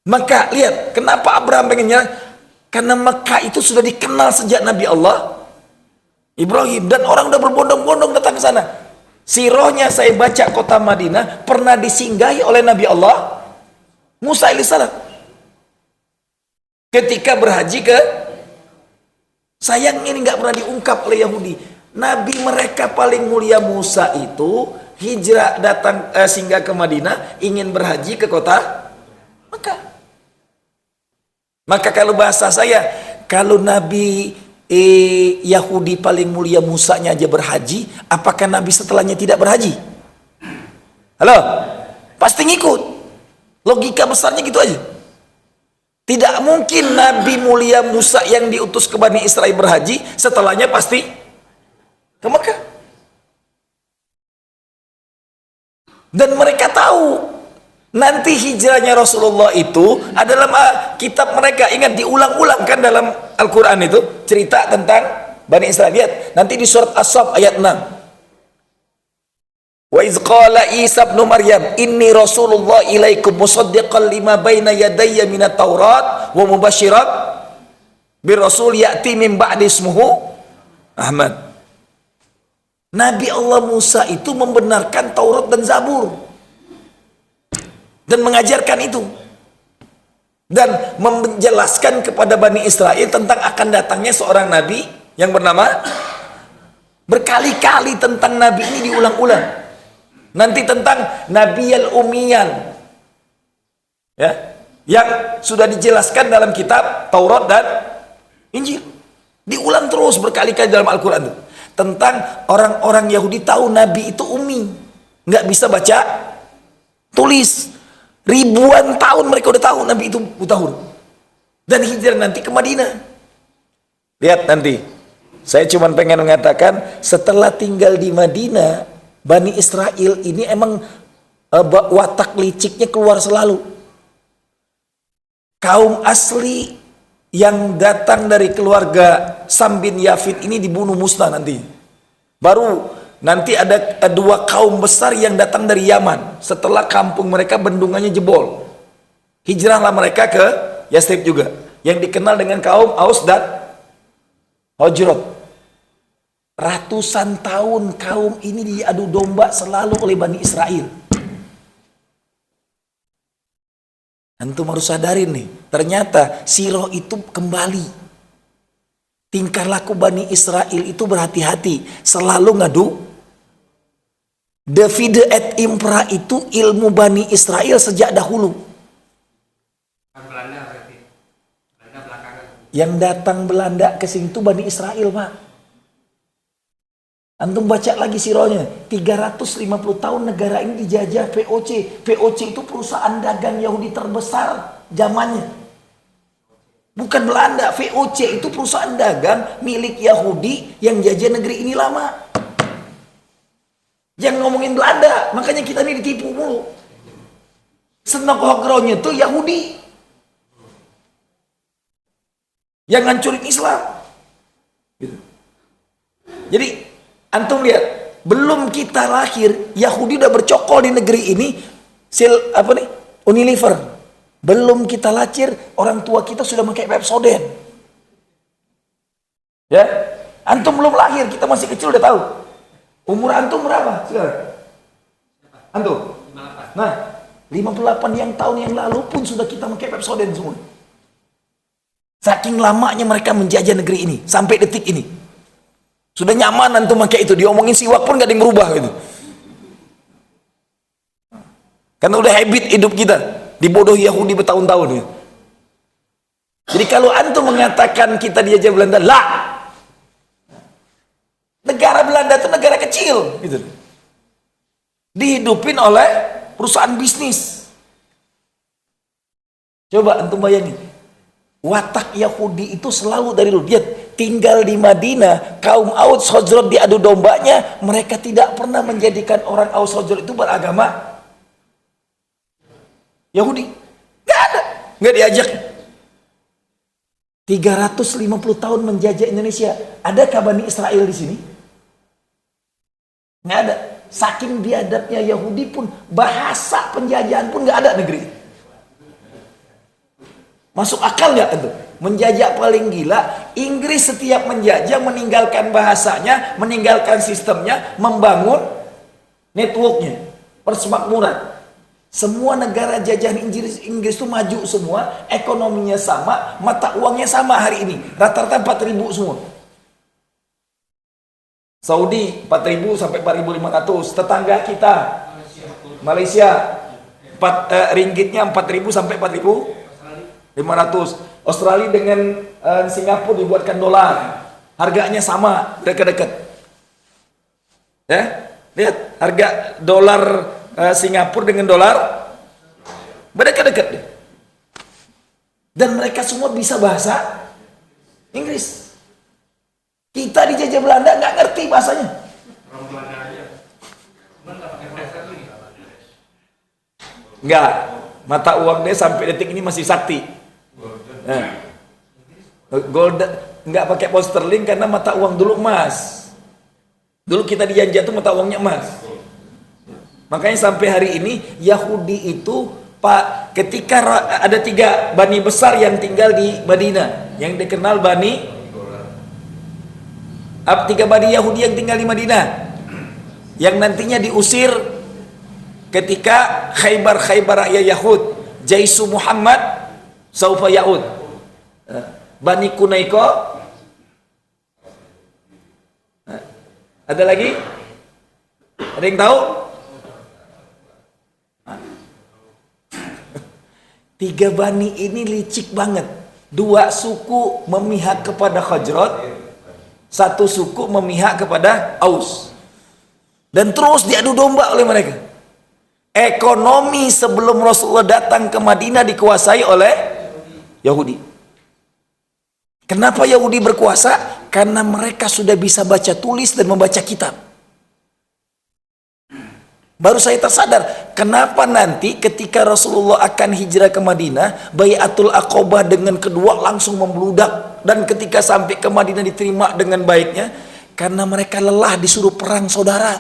Maka lihat kenapa Abraham pengennya, karena Mekah itu sudah dikenal sejak Nabi Allah Ibrahim, dan orang udah berbondong-bondong datang ke sana. Sirahnya saya baca kota Madinah pernah disinggahi oleh Nabi Allah Musa alaihissalam ketika berhaji ke, sayang ini nggak pernah diungkap oleh Yahudi. Nabi mereka paling mulia Musa itu hijrah datang singgah ke Madinah ingin berhaji ke kota Mekah. Maka kalau bahasa saya, kalau Nabi Yahudi paling mulia Musanya aja berhaji, apakah Nabi setelahnya tidak berhaji? Halo? Pasti ngikut. Logika besarnya gitu aja. Tidak mungkin Nabi mulia Musa yang diutus ke Bani Israel berhaji, setelahnya pasti ke Mekah. Dan mereka tahu nanti hijrahnya Rasulullah itu adalah kitab mereka. Ingat, diulang-ulang kan dalam Al-Quran itu cerita tentang Bani Israel. Lihat nanti di surat As-Saff ayat 6. Wa iz qala Isa ibn Maryam inni Rasulullah ilaikum musaddiqan lima baina yadayya minat Taurat wa mubasyiran bir rasul ya'ti min ba'di ismuhu Ahmad. Nabi Allah Musa itu membenarkan Taurat dan Zabur dan mengajarkan itu dan menjelaskan kepada Bani Israel tentang akan datangnya seorang nabi yang bernama, berkali-kali tentang nabi ini diulang-ulang. Nanti tentang Nabi al-Umiyan, ya, yang sudah dijelaskan dalam kitab Taurat dan Injil, diulang terus berkali-kali dalam Al-Quran itu. Tentang orang-orang Yahudi tahu Nabi itu umi, nggak bisa baca tulis. Ribuan tahun mereka udah tahu Nabi itu buta huruf, dan hijrah nanti ke Madinah. Lihat nanti, saya cuma pengen mengatakan setelah tinggal di Madinah, Bani Israel ini emang watak liciknya keluar selalu. Kaum asli yang datang dari keluarga Sam bin Yafid ini dibunuh musnah nanti. Baru nanti ada dua kaum besar yang datang dari Yaman setelah kampung mereka bendungannya jebol. Hijrahlah mereka ke Yasrib juga, yang dikenal dengan kaum Aus dan Hujrat. Ratusan tahun kaum ini diadu domba selalu oleh Bani Israel. Antum harus sadarin nih, ternyata sirah itu kembali. Tingkah laku Bani Israel itu berhati-hati, selalu ngadu. Divide et impera itu ilmu Bani Israel sejak dahulu. Belanda berarti. Belanda belakangan. Yang datang Belanda ke sini itu Bani Israel, Pak. Antum baca lagi sirahnya, 350 tahun negara ini dijajah VOC. VOC itu perusahaan dagang Yahudi terbesar zamannya. Bukan Belanda, VOC itu perusahaan dagang milik Yahudi yang jajah negeri ini lama. Jangan ngomongin Belanda, makanya kita ini ditipu mulu. Senok hogronya tuh Yahudi yang ngancurin Islam. Gitu. Jadi antum lihat, belum kita lahir Yahudi udah bercokol di negeri ini. Unilever. Belum kita lahir orang tua kita sudah pakai Pepsodent. Ya, antum belum lahir, kita masih kecil udah tahu. Umur antum berapa sekarang? Antum? 58. Nah, 58 yang tahun yang lalu pun sudah kita pakai Pepsodent semua. Saking lamanya mereka menjajah negeri ini sampai detik ini. Sudah nyaman antum pakai itu, diomongin siwak pun gak ada yang berubah gitu. Karena udah habit hidup kita dibodohi Yahudi bertahun-tahun gitu. Jadi kalau antum mengatakan kita dijajah Belanda, lah. Negara Belanda itu negara kecil gitu. Dihidupin oleh perusahaan bisnis. Coba antum bayangin. Watak Yahudi itu selalu dari dulu. Dia tinggal di Madinah, kaum Aus Khazraj diadu dombanya, mereka tidak pernah menjadikan orang Aus Khazraj itu beragama Yahudi. Gak ada, gak diajak. 350 tahun menjajah Indonesia. Adakah Bani Israel di sini? Nggak ada. Saking biadabnya Yahudi pun, bahasa penjajahan pun nggak ada negeri. Masuk akal nggak itu? Menjajah paling gila. Inggris setiap menjajah meninggalkan bahasanya, meninggalkan sistemnya, membangun networknya, persemakmuran. Semua negara jajahan Inggris itu maju semua, ekonominya sama, mata uangnya sama hari ini. Rata-rata 4.000 semua. Saudi 4.000 sampai 4.500. Tetangga kita Malaysia ringgitnya 4.000 sampai 4.500. Australia dengan Singapura dibuatkan dolar. Harganya sama, dekat-dekat. Ya, lihat harga dolar Singapura dengan dolar berdekat-dekat. Dan mereka semua bisa bahasa Inggris. Kita dijajah Belanda nggak ngerti bahasanya. Nggak, mata uangnya sampai detik ini masih sakti. Gold nggak pakai pound sterling karena mata uang dulu emas. Dulu kita dijajah tuh mata uangnya emas. Makanya sampai hari ini Yahudi itu ketika ada 3 bani besar yang tinggal di Madinah, yang dikenal Bani 3 bani Yahudi yang tinggal di Madinah, yang nantinya diusir ketika Khaybar ya Yahud, Jaisu Muhammad saufa Yahud. Bani Kunaiko. Ada lagi? Ada yang tahu? 3 bani ini licik banget. 2 suku memihak kepada Khazraj, 1 suku memihak kepada Aus. Dan terus diadu domba oleh mereka. Ekonomi sebelum Rasulullah datang ke Madinah dikuasai oleh Yahudi. Kenapa Yahudi berkuasa? Karena mereka sudah bisa baca tulis dan membaca kitab. Baru saya tersadar, kenapa nanti ketika Rasulullah akan hijrah ke Madinah, Bai'atul Aqobah dengan kedua langsung membludak. Dan ketika sampai ke Madinah diterima dengan baiknya, karena mereka lelah disuruh perang saudara.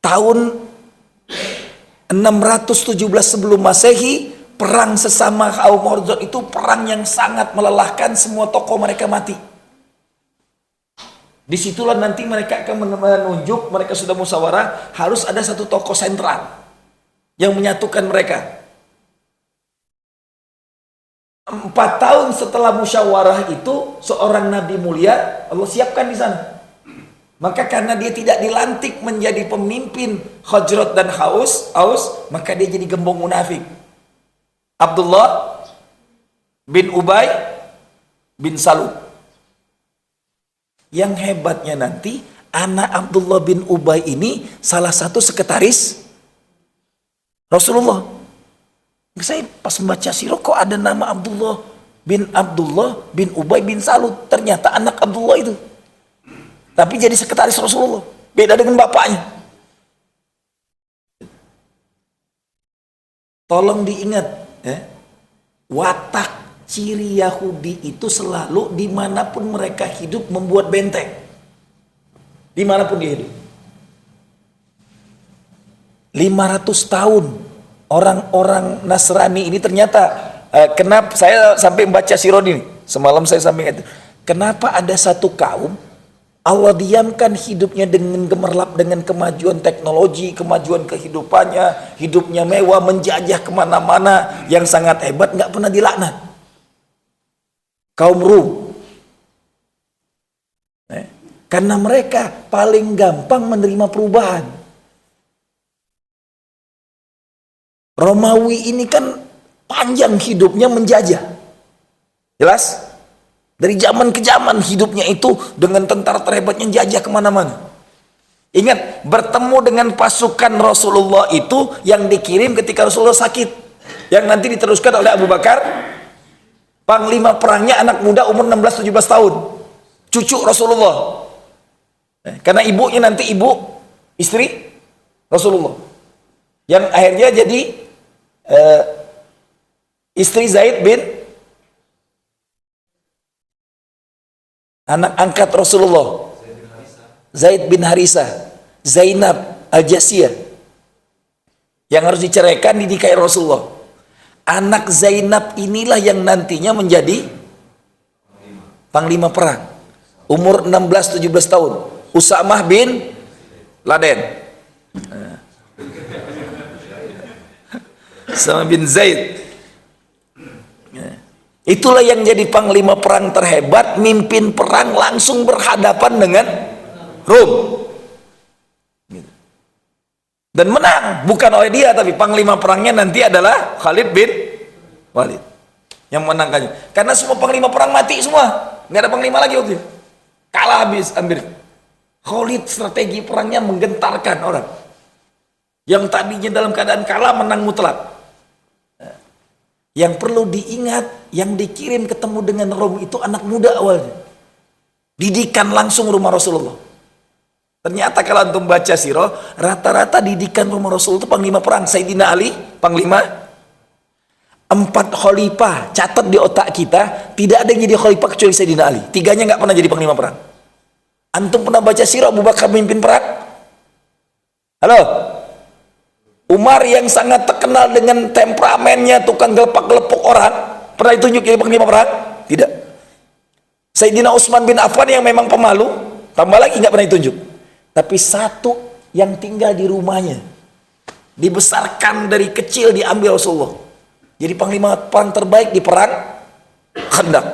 Tahun 617 sebelum Masehi, perang sesama kaum Khazraj itu perang yang sangat melelahkan, semua tokoh mereka mati. Disitulah nanti mereka akan menunjuk, mereka sudah musyawarah, harus ada 1 tokoh sentral. yang menyatukan mereka. 4 tahun setelah musyawarah itu, seorang nabi mulia Allah siapkan di sana. Maka karena dia tidak dilantik menjadi pemimpin Khazraj dan Aus, maka dia jadi gembong munafik. Abdullah bin Ubay bin Salul. Yang hebatnya nanti, anak Abdullah bin Ubay ini salah satu sekretaris Rasulullah. Saya pas membaca sirah kok ada nama Abdullah bin Ubay bin Salul. Ternyata anak Abdullah itu. Tapi jadi sekretaris Rasulullah. Beda dengan bapaknya. Tolong diingat, ya. Watak ciri Yahudi itu selalu dimanapun mereka hidup membuat benteng. Dimanapun dia hidup. 500 tahun orang-orang Nasrani ini ternyata kenapa saya sampai membaca sirah ini semalam, saya sampai itu kenapa ada satu kaum Allah diamkan hidupnya dengan gemerlap dengan kemajuan teknologi, kemajuan kehidupannya, hidupnya mewah, menjajah kemana-mana yang sangat hebat, nggak pernah dilaknat. Kaum Rum, karena mereka paling gampang menerima perubahan. Romawi ini kan panjang hidupnya menjajah. Jelas? Dari zaman ke zaman hidupnya itu dengan tentara terhebatnya jajah kemana-mana. Ingat, bertemu dengan pasukan Rasulullah itu yang dikirim ketika Rasulullah sakit. Yang nanti diteruskan oleh Abu Bakar. Panglima perangnya anak muda umur 16-17 tahun. Cucu Rasulullah. Karena ibunya nanti istri Rasulullah. Yang akhirnya jadi istri Zaid bin, anak angkat Rasulullah, Zaid bin Harithah, Zainab Al-Jasiyah, yang harus diceraikan dinikahi Rasulullah. Anak Zainab inilah yang nantinya menjadi panglima perang, umur 16-17 tahun, Usamah bin Laden, sama bin Zaid. Itulah yang jadi panglima perang terhebat, mimpin perang langsung berhadapan dengan Rom. Dan menang, bukan oleh dia, tapi panglima perangnya nanti adalah Khalid bin Walid yang menangkannya. Karena semua panglima perang mati semua, nggak ada panglima lagi waktu itu. Kalah habis, ambil. Khalid strategi perangnya menggentarkan orang. Yang tadinya dalam keadaan kalah menang mutlak. Yang perlu diingat, yang dikirim ketemu dengan Rom itu anak muda awalnya. Didikan langsung rumah Rasulullah. Ternyata kalau antum baca sirah, rata-rata didikan rumah Rasulullah itu panglima perang. Sayyidina Ali, panglima. 4 khalifah, catat di otak kita, tidak ada yang jadi khalifah kecuali Sayyidina Ali. 3-nya nggak pernah jadi panglima perang. Antum pernah baca sirah Abu Bakar memimpin perang? Halo? Umar yang sangat terkenal dengan temperamennya, tukang gelepak-gelepuk orang, pernah ditunjuk jadi panglima perang? Tidak. Sayyidina Utsman bin Affan yang memang pemalu, tambah lagi nggak pernah ditunjuk. Tapi satu yang tinggal di rumahnya, dibesarkan dari kecil, diambil Rasulullah. Jadi panglima perang terbaik di perang Khandaq.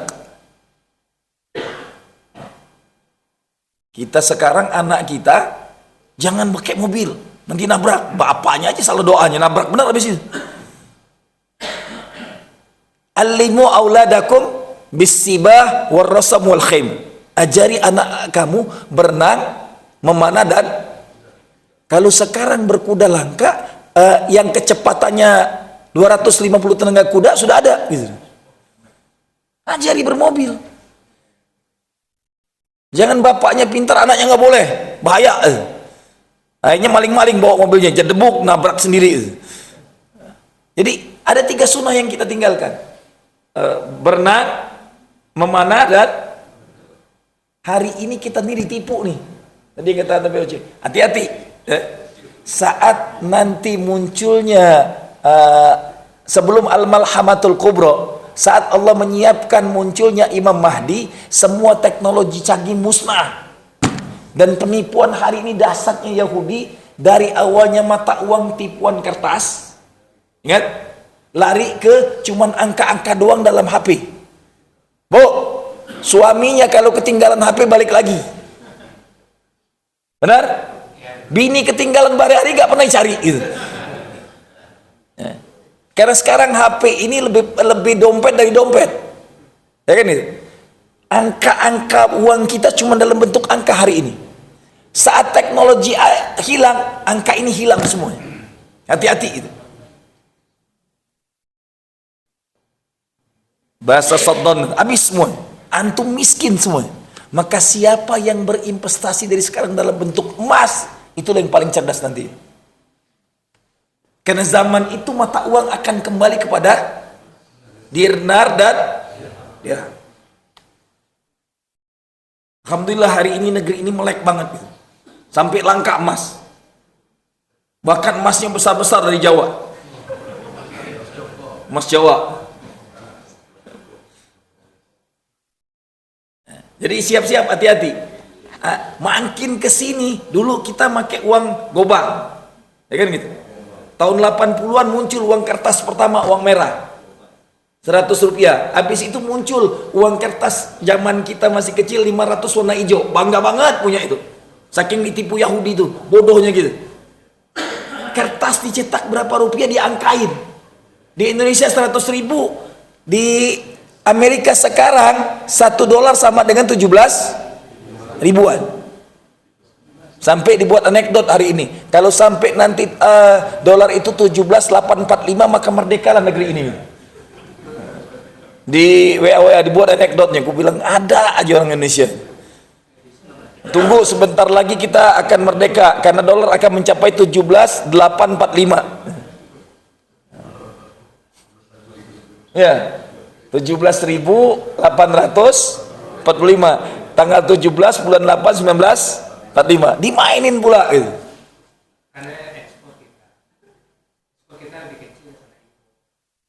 Kita sekarang anak kita jangan pakai mobil, nanti nabrak. Bapaknya aja salah doanya, nabrak benar habis itu. Allimu auladakum bisibah warrasam wal khaim. Ajari anak kamu berenang, memanah, dan kalau sekarang berkuda langka, yang kecepatannya 250 tenaga kuda sudah ada gitu. Ajari bermobil. Jangan bapaknya pintar, anaknya nggak boleh, bahaya. Akhirnya maling-maling bawa mobilnya, jedebuk, nabrak sendiri. Jadi ada 3 sunnah yang kita tinggalkan. Berenang, memanah, dan hari ini kita nih ditipu nih. Tadi kata POC, hati-hati. Saat nanti munculnya sebelum Al-Malhamatul Kubra, saat Allah menyiapkan munculnya Imam Mahdi, semua teknologi canggih musnah. Dan penipuan hari ini dasarnya Yahudi, dari awalnya mata uang tipuan kertas, Ingat, lari ke cuman angka-angka doang dalam HP. Bu, suaminya kalau ketinggalan HP balik lagi. Benar? Bini ketinggalan hari-hari gak pernah cari gitu. Ya. Karena sekarang HP ini lebih dompet dari dompet. Ya kan itu? Angka-angka uang kita cuma dalam bentuk angka hari ini. Saat teknologi hilang, angka ini hilang semuanya. Hati-hati itu. Bahasa Saddam, habis semua. Antum miskin semua. Maka siapa yang berinvestasi dari sekarang dalam bentuk emas, itulah yang paling cerdas nanti. Karena zaman itu mata uang akan kembali kepada dinar dan dirham. Alhamdulillah hari ini negeri ini melek banget gitu. Sampai langka emas. Bahkan emasnya besar-besar dari Jawa. Emas Jawa. Jadi siap-siap, hati-hati. Makin ke sini dulu kita pakai uang gobang. Ya kan gitu. Tahun 80-an muncul uang kertas pertama, uang merah. 100 rupiah. Habis itu muncul uang kertas zaman kita masih kecil 500 warna hijau. Bangga banget punya itu. Saking ditipu Yahudi itu, bodohnya gitu. Kertas dicetak berapa rupiah diangkain. Di Indonesia 100 ribu, di Amerika sekarang $1 sama dengan 17 ribuan. Sampai dibuat anekdot hari ini. Kalau sampai nanti dolar itu 17.845 maka merdekalah negeri ini. Di WA dibuat anekdotnya. Aku bilang ada aja orang Indonesia. Tunggu sebentar lagi kita akan merdeka karena dolar akan mencapai 17.845. Ya. 17.845 tanggal 17 bulan 8 1945 dimainin pula gitu. Karena ekspor kita lebih kecil.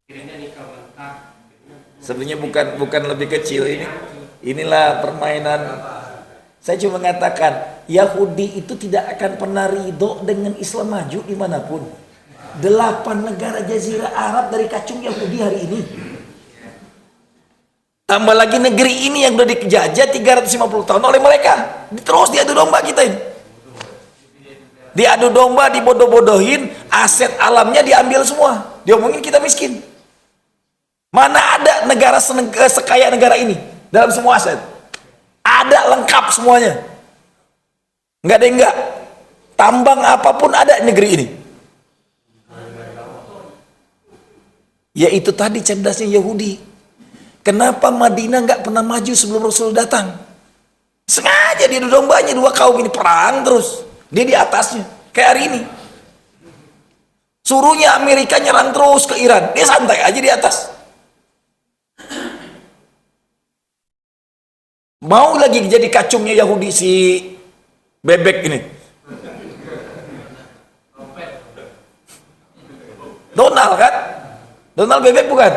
Kirinya nikel mentah. Sebenarnya bukan lebih kecil ini. Inilah permainan. Saya cuma mengatakan Yahudi itu tidak akan pernah ridho dengan Islam maju dimanapun. 8 negara Jazirah Arab dari kacung Yahudi hari ini. Tambah lagi negeri ini yang sudah dijajah 350 tahun oleh mereka. Terus diadu domba kita ini. Diadu domba, dibodoh-bodohin, aset alamnya diambil semua. Diomongin kita miskin. Mana ada negara sekaya negara ini dalam semua aset? Ada lengkap semuanya. Enggak ada yang enggak. Tambang apapun ada di negeri ini. Yaitu tadi cerdasnya Yahudi. Kenapa Madinah nggak pernah maju sebelum Rasul datang? Sengaja dia dombanya dua kaum ini perang terus. Dia di atasnya. Kayak hari ini. Suruhnya Amerika nyerang terus ke Iran. Dia santai aja di atas. Mau lagi jadi kacungnya Yahudi si bebek ini. Donald kan? Donald bebek bukan?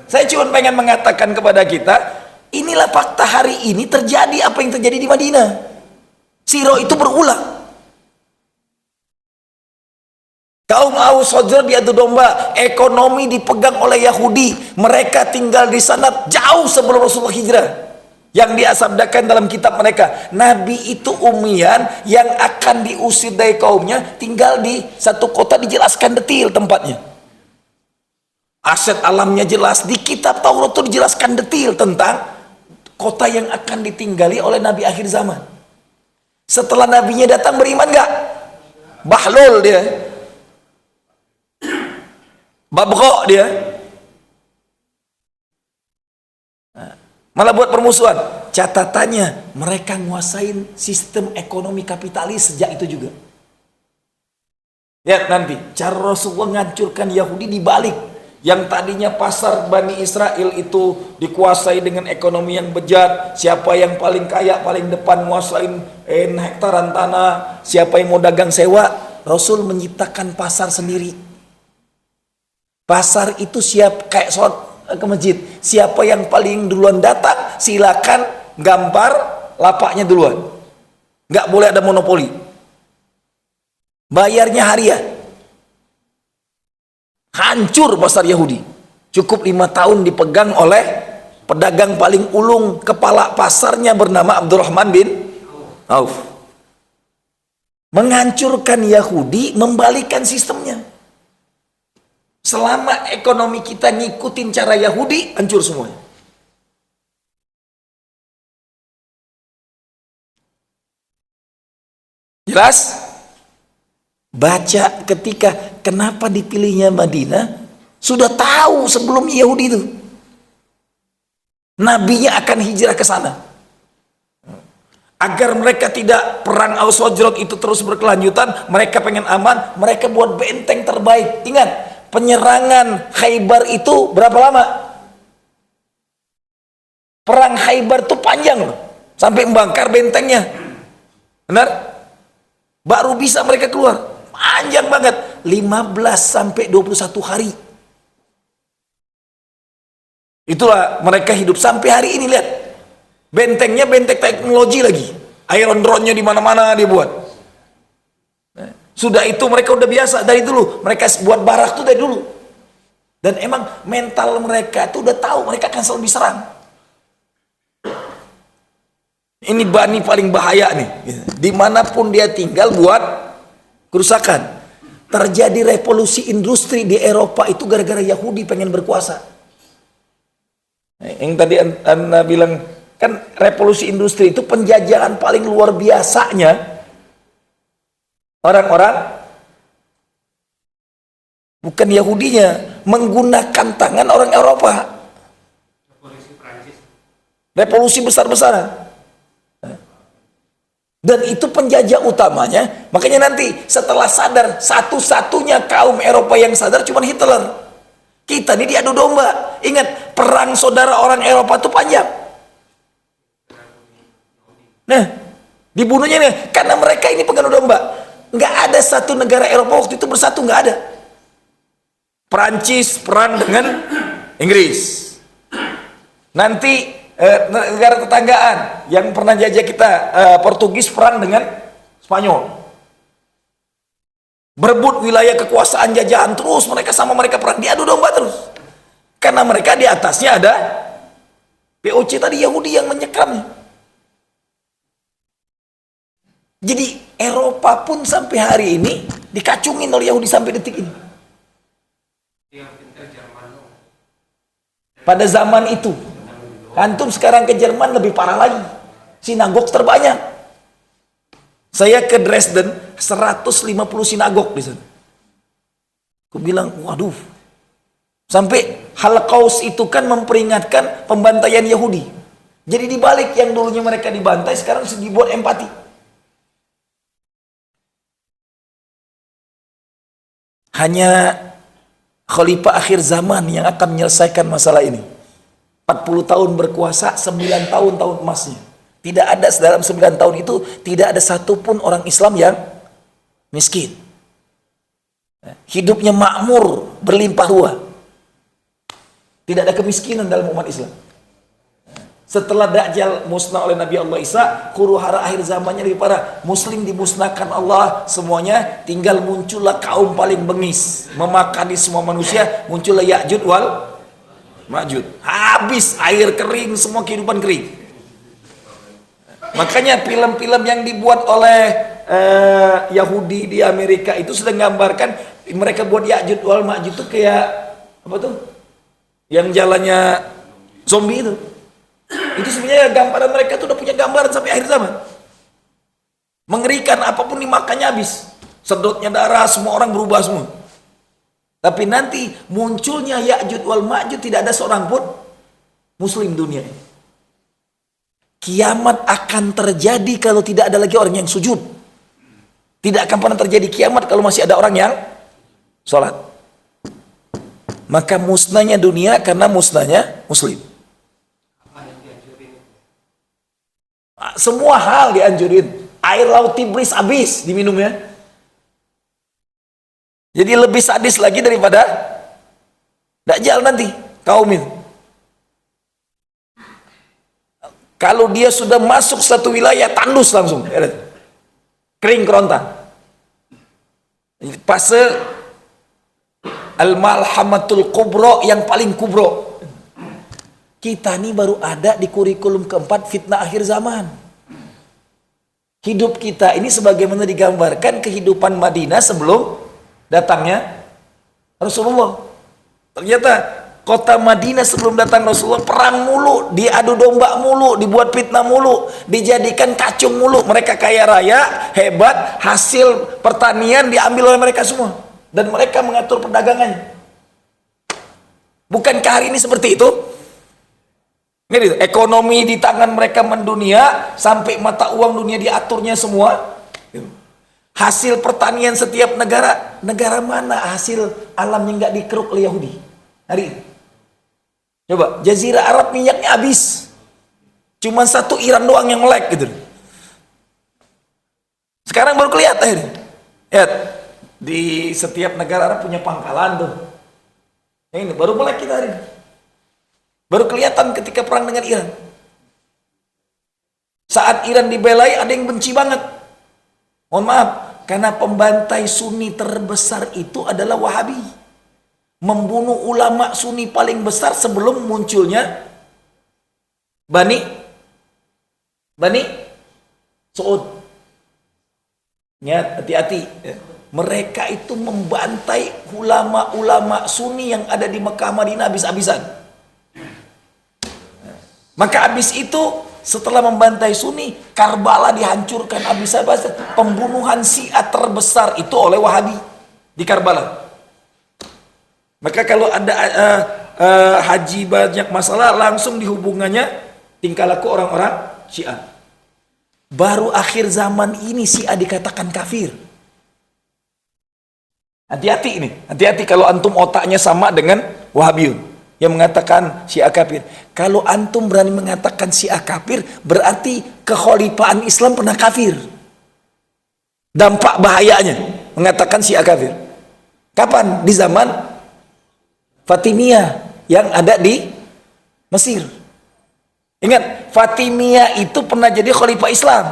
Saya cuma pengen mengatakan kepada kita, inilah fakta hari ini terjadi apa yang terjadi di Madinah. Siro itu berulang. Kaum Aus Khazraj diadu domba, ekonomi dipegang oleh Yahudi. Mereka tinggal di sana jauh sebelum Rasulullah hijrah. Yang diasabdakan dalam kitab mereka, Nabi itu ummian yang akan diusir dari kaumnya, tinggal di satu kota dijelaskan detail tempatnya. Aset alamnya jelas, di kitab Taurat itu dijelaskan detail tentang kota yang akan ditinggali oleh Nabi akhir zaman. Setelah Nabinya datang beriman gak? Bahlul dia, Babgha dia, malah buat permusuhan. Catatannya mereka nguasain sistem ekonomi kapitalis sejak itu juga. Lihat nanti cara Rasulullah menghancurkan Yahudi dibalik. Yang tadinya pasar Bani Israel itu dikuasai dengan ekonomi yang bejat. Siapa yang paling kaya, paling depan nguasain hektaran tanah. Siapa yang mau dagang sewa, Rasul menciptakan pasar sendiri. Pasar itu siap kayak sholat ke masjid. Siapa yang paling duluan datang, silakan gambar lapaknya duluan. Nggak boleh ada monopoli. bayarnya harian. Hancur pasar Yahudi. Cukup 5 tahun dipegang oleh pedagang paling ulung, kepala pasarnya bernama Abdurrahman bin Auf. Menghancurkan Yahudi, membalikan sistemnya. Selama ekonomi kita ngikutin cara Yahudi, hancur semuanya. Jelas? Baca ketika kenapa dipilihnya Madinah, sudah tahu sebelum Yahudi itu. Nabinya akan hijrah ke sana. Agar mereka tidak perang Aus Khazraj itu terus berkelanjutan, mereka pengen aman, mereka buat benteng terbaik. Ingat, penyerangan Khaybar itu berapa lama? Perang Khaybar itu panjang loh, sampai membakar bentengnya. Benar? Baru bisa mereka keluar. Panjang banget, 15 sampai 21 hari. Itulah mereka hidup sampai hari ini. Lihat, bentengnya benteng teknologi lagi, Iron Drone-nya di mana-mana dia buat. Sudah itu mereka udah biasa dari dulu, mereka buat barak tuh dari dulu. Dan emang mental mereka tuh udah tahu mereka akan selalu diserang. Ini Bani paling bahaya nih, dimanapun dia tinggal buat kerusakan. Terjadi revolusi industri di Eropa itu gara-gara Yahudi pengen berkuasa. Yang tadi Anda bilang, kan revolusi industri itu penjajahan paling luar biasanya. Orang-orang bukan Yahudinya, menggunakan tangan orang Eropa. Revolusi Prancis. Revolusi besar-besaran. Dan itu penjajah utamanya. Makanya nanti setelah sadar, satu-satunya kaum Eropa yang sadar cuma Hitler. Kita ini diadu domba. Ingat, perang saudara orang Eropa itu panjang. Nah, dibunuhnya nih karena mereka ini pengadu domba. Nggak ada satu negara Eropa waktu itu bersatu, nggak ada. Perancis perang dengan Inggris. Nanti negara tetanggaan yang pernah jajah kita, Portugis perang dengan Spanyol. Berebut wilayah kekuasaan jajahan terus, mereka sama mereka perang, diadu domba terus. Karena mereka di atasnya ada POC tadi, Yahudi yang menyekam. Jadi Eropa pun sampai hari ini dikacungin oleh Yahudi sampai detik ini. Yang pintar Jerman dong. Pada zaman itu, antum sekarang ke Jerman lebih parah lagi. Sinagog terbanyak. Saya ke Dresden, 150 sinagog di sana. Aku bilang, waduh. Sampai Holocaust itu kan memperingatkan pembantaian Yahudi. Jadi dibalik yang dulunya mereka dibantai, sekarang dibuat empati. Hanya khalifah akhir zaman yang akan menyelesaikan masalah ini. 40 tahun berkuasa, 9 tahun emasnya. Tidak ada dalam 9 tahun itu, tidak ada satupun orang Islam yang miskin. Hidupnya makmur, berlimpah ruah. Tidak ada kemiskinan dalam umat Islam. Setelah Dajjal musnah oleh Nabi Allah Isa, huru hara akhir zamannya lebih parah. Muslim dimusnahkan Allah semuanya, tinggal muncullah kaum paling bengis, memakani semua manusia, muncullah Ya'jud wal Ma'jud. Habis air kering, semua kehidupan kering. Makanya film-film yang dibuat oleh Yahudi di Amerika itu sudah menggambarkan mereka buat Ya'jud wal Ma'jud itu kayak apa tuh? Yang jalannya zombie itu. Itu sebenarnya gambaran mereka tuh udah punya gambaran sampai akhir zaman. Mengerikan, apapun dimakannya habis. Sedotnya darah, semua orang berubah semua. Tapi nanti munculnya Ya'jud wal Ma'jud, tidak ada seorang pun muslim dunia ini. Kiamat akan terjadi kalau tidak ada lagi orang yang sujud. Tidak akan pernah terjadi kiamat kalau masih ada orang yang sholat. Maka musnahnya dunia karena musnahnya muslim. Semua hal dianjurin. Air laut Tigris habis diminumnya. Jadi lebih sadis lagi daripada Dajjal nanti kaum itu. Kalau dia sudah masuk satu wilayah, tandus langsung, kering kerontang. Fase al-malhamatul kubro, yang paling kubro. Kita ini baru ada di kurikulum keempat fitnah akhir zaman. Hidup kita ini sebagaimana digambarkan kehidupan Madinah sebelum datangnya Rasulullah. Ternyata kota Madinah sebelum datang Rasulullah perang mulu, diadu domba mulu, dibuat fitnah mulu, dijadikan kacung mulu. Mereka kaya raya, hebat, hasil pertanian diambil oleh mereka semua. Dan mereka mengatur perdagangannya. Bukankah hari ini seperti itu? Gitu. Ekonomi di tangan mereka mendunia, sampai mata uang dunia diaturnya semua. Hasil pertanian setiap negara, negara mana hasil alamnya nggak dikeruk oleh Yahudi hari ini? Coba, Jazirah Arab minyaknya habis, cuma satu Iran doang yang melek gitu. Sekarang baru kelihatan. Lihat, di setiap negara Arab punya pangkalan tuh. Ini baru melek kita hari ini. Baru kelihatan ketika perang dengan Iran. Saat Iran dibelai, ada yang benci banget. Mohon maaf, karena pembantai Sunni terbesar itu adalah Wahabi. Membunuh ulama Sunni paling besar sebelum munculnya Bani Saud. Ya, hati-hati. Mereka itu membantai ulama-ulama Sunni yang ada di Mekah Madinah habis-habisan. Maka habis itu setelah membantai Sunni, Karbala dihancurkan habis-habisan. Pembunuhan Syiah terbesar itu oleh Wahabi di Karbala. Maka kalau ada haji banyak masalah, langsung dihubungannya tingkah laku orang-orang Syiah. Baru akhir zaman ini Syiah dikatakan kafir. Hati-hati ini, hati-hati kalau antum otaknya sama dengan Wahabiyun yang mengatakan Syiah kafir. Kalau antum berani mengatakan Syiah kafir, berarti kekhalifahan Islam pernah kafir. Dampak bahayanya mengatakan Syiah kafir. Kapan? Di zaman Fatimiyah yang ada di Mesir. Ingat, Fatimiyah itu pernah jadi khalifah Islam.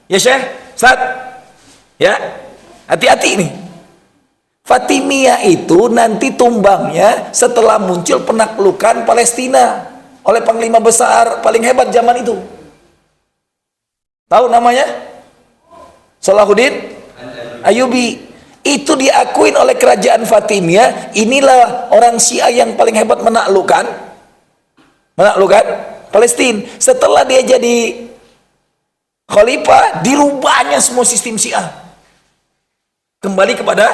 Ya Syekh, Ustaz. Ya, hati-hati ini. Fatimiyah itu nanti tumbangnya setelah muncul penaklukan Palestina oleh panglima besar paling hebat zaman itu. Tahu namanya? Salahuddin Ayyubi. Itu diakuin oleh kerajaan Fatimiyah, inilah orang Syiah yang paling hebat menaklukkan Palestina. Setelah dia jadi khalifah, dirubahnya semua sistem Syiah kembali kepada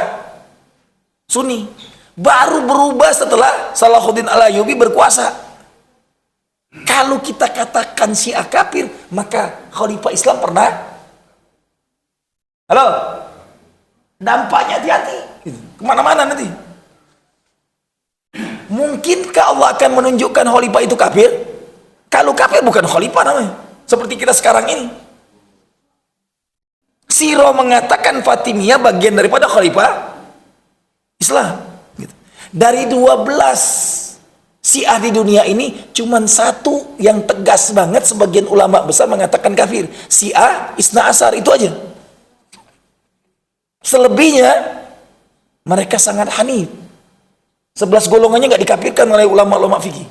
Sunni. Baru berubah setelah Salahuddin Al-Ayyubi berkuasa. Kalau kita katakan Syiah kafir, maka khalifah Islam pernah. Halo? Dampaknya hati-hati. Kemana-mana nanti. Mungkinkah Allah akan menunjukkan khalifah itu kafir? Kalau kafir bukan khalifah namanya. Seperti kita sekarang ini. Siro mengatakan Fatimiyah bagian daripada khalifah Islam. Dari 12 Syiah di dunia ini, cuman satu yang tegas banget sebagian ulama besar mengatakan kafir. Syiah Isna Ashar, itu aja. Selebihnya mereka sangat hanif. 11 golongannya nggak dikafirkan oleh ulama-ulama fikih.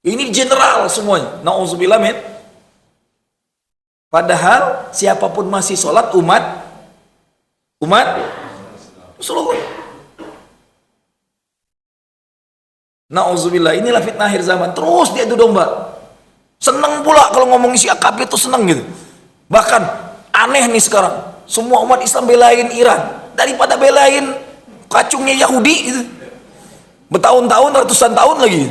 Ini general semuanya. Nauzubillah min. Padahal siapapun masih sholat umat Rasulullah. Nauzubillah, inilah fitnah akhir zaman. Terus diadu domba. Seneng pula kalau ngomong Syiah kafir itu seneng gitu. Bahkan aneh nih sekarang. Semua umat Islam belain Iran daripada belain kacungnya Yahudi gitu. Bertahun-tahun, ratusan tahun lagi.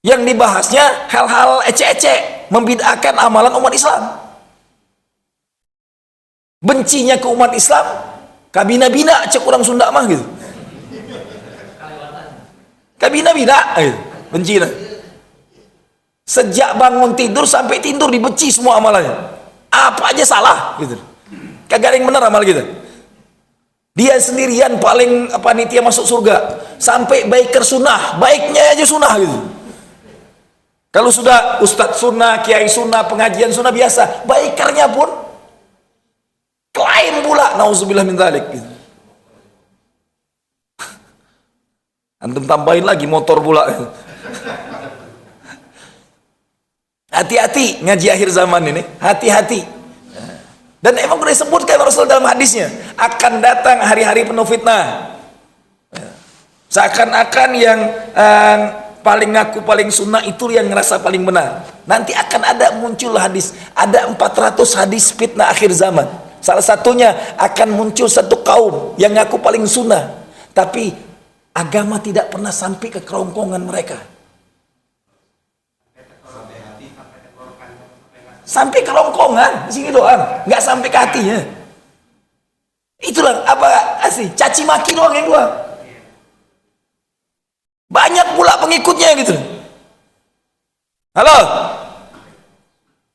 Yang dibahasnya hal-hal ece-ece, membid'ahkan amalan umat Islam. Bencinya ke umat Islam, kabina-bina cek orang Sunda mah gitu. Kabina-bina gitu. Benci lah. Sejak bangun tidur sampai tidur dibenci semua amalannya. Apa aja salah gitu. Kagak ada yang benar amal kita. Dia sendirian paling panitia masuk surga. Sampai baiker sunnah, baiknya aja sunnah gitu. Kalau sudah ustadz sunnah, kiai sunnah, pengajian sunnah biasa, baikernya pun lain pula, nauzubillah min dzalik. Gitu. Antum tambahin lagi motor pula. Hati-hati ngaji akhir zaman ini, hati-hati. Dan emang sudah disebutkan Rasul dalam hadisnya, akan datang hari-hari penuh fitnah. Seakan-akan yang paling ngaku paling sunnah itu yang ngerasa paling benar. Nanti akan ada muncul hadis, ada 400 hadis fitnah akhir zaman. Salah satunya akan muncul satu kaum yang ngaku paling sunnah, tapi agama tidak pernah sampai ke kerongkongan mereka. Sampai ke rongkongan, di sini doang, nggak sampai ke hatinya. Itulah apa sih? Caci maki doang yang gua. Banyak pula pengikutnya gitu. Halo,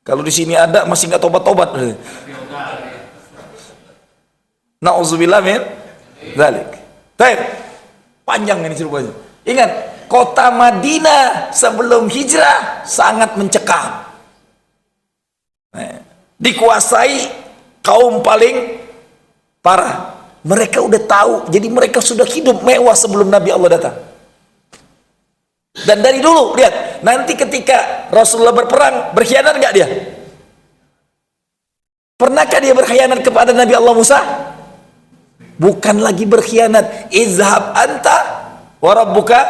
kalau di sini ada masih nggak tobat-tobat. Nauzubillah min dzalik. Baik, panjang ini ceritanya. Ingat, kota Madinah sebelum hijrah sangat mencekam. Dikuasai kaum paling parah. Mereka udah tahu, jadi mereka sudah hidup mewah sebelum Nabi Allah datang. Dan dari dulu lihat, nanti ketika Rasulullah berperang, berkhianat nggak dia? Pernahkah dia berkhianat kepada Nabi Allah Musa? Bukan lagi berkhianat. Izhab anta wa rabbuka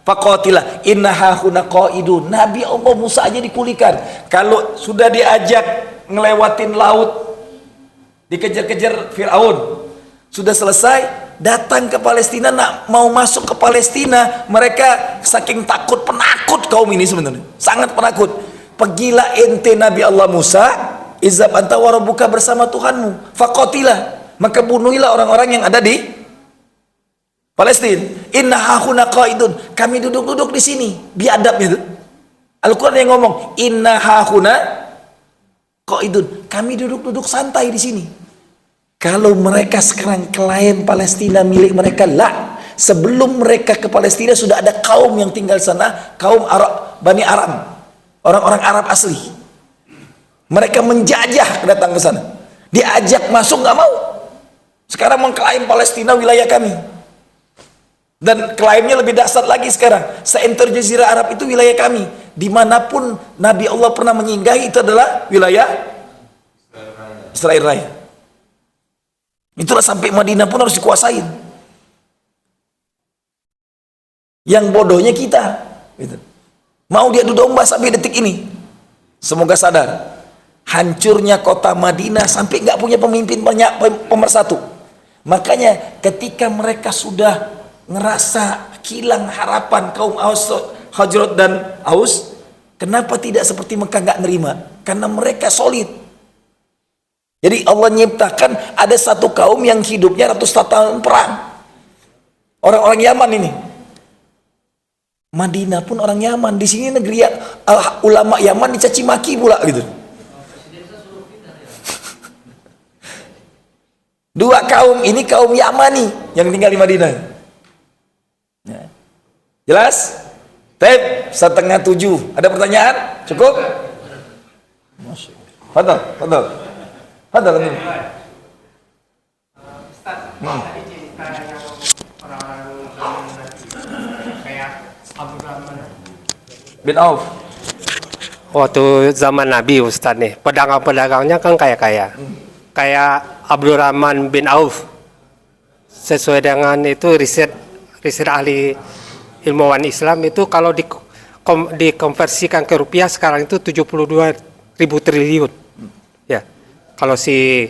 faqatila inna hahuna qaidun. Nabi Allah Musa aja dikulikan. Kalau sudah diajak ngelewatin laut, dikejar-kejar Fir'aun, sudah selesai, datang ke Palestina, mau masuk ke Palestina, mereka saking takut, penakut kaum ini sebenarnya, sangat penakut. Pergilah ente Nabi Allah Musa, izhab anta wa rabbuka, bersama Tuhanmu, faqatila, maka bunuhilah orang-orang yang ada di Palestina. Inna hahuna qaidun, kami duduk-duduk di sini, biadab itu. Al-Quran yang ngomong, inna hahuna qaidun, kami duduk-duduk santai di sini. Kalau mereka sekarang klaim Palestina milik mereka, lah. Sebelum mereka ke Palestina sudah ada kaum yang tinggal sana, kaum Arab, Bani Aram, orang-orang Arab asli. Mereka menjajah datang ke sana, diajak masuk nggak mau. Sekarang mengklaim Palestina wilayah kami. Dan klaimnya lebih dahsyat lagi sekarang, se-enter Jazirah Arab itu wilayah kami. Dimanapun Nabi Allah pernah menyinggahi itu adalah wilayah Israel Raya. Itulah sampai Madinah pun harus dikuasain. Yang bodohnya kita, gitu. Mau diadu domba sampai detik ini. Semoga sadar, hancurnya kota Madinah sampai nggak punya pemimpin, banyak pemersatu. Makanya ketika mereka sudah ngerasa hilang harapan, kaum Aus, Khazraj dan Aus, kenapa tidak seperti Mekah nggak nerima? Karena mereka solid. Jadi Allah nyiptakan ada satu kaum yang hidupnya ratusan tahun perang. Orang-orang Yaman ini. Madinah pun orang Yaman. Di sini negeri ulama Yaman dicaci maki pula gitu. Dua kaum ini kaum Yamani yang tinggal di Madinah. Ya. Jelas? Tep, 6:30. Ada pertanyaan? Cukup? Fadal, fadal. Fadal. Ustaz, tadi cerita yang orang-orang zaman Nabi, kayak Abdurrahman Bin Auf. Waktu zaman Nabi Ustaz nih, pedagang-pedagangnya kan kaya-kaya. Kayak Abdurrahman bin Auf. Sesuai dengan itu riset ahli ilmuwan Islam itu kalau dikonversikan ke rupiah sekarang itu 72.000 triliun. Ya. Kalau si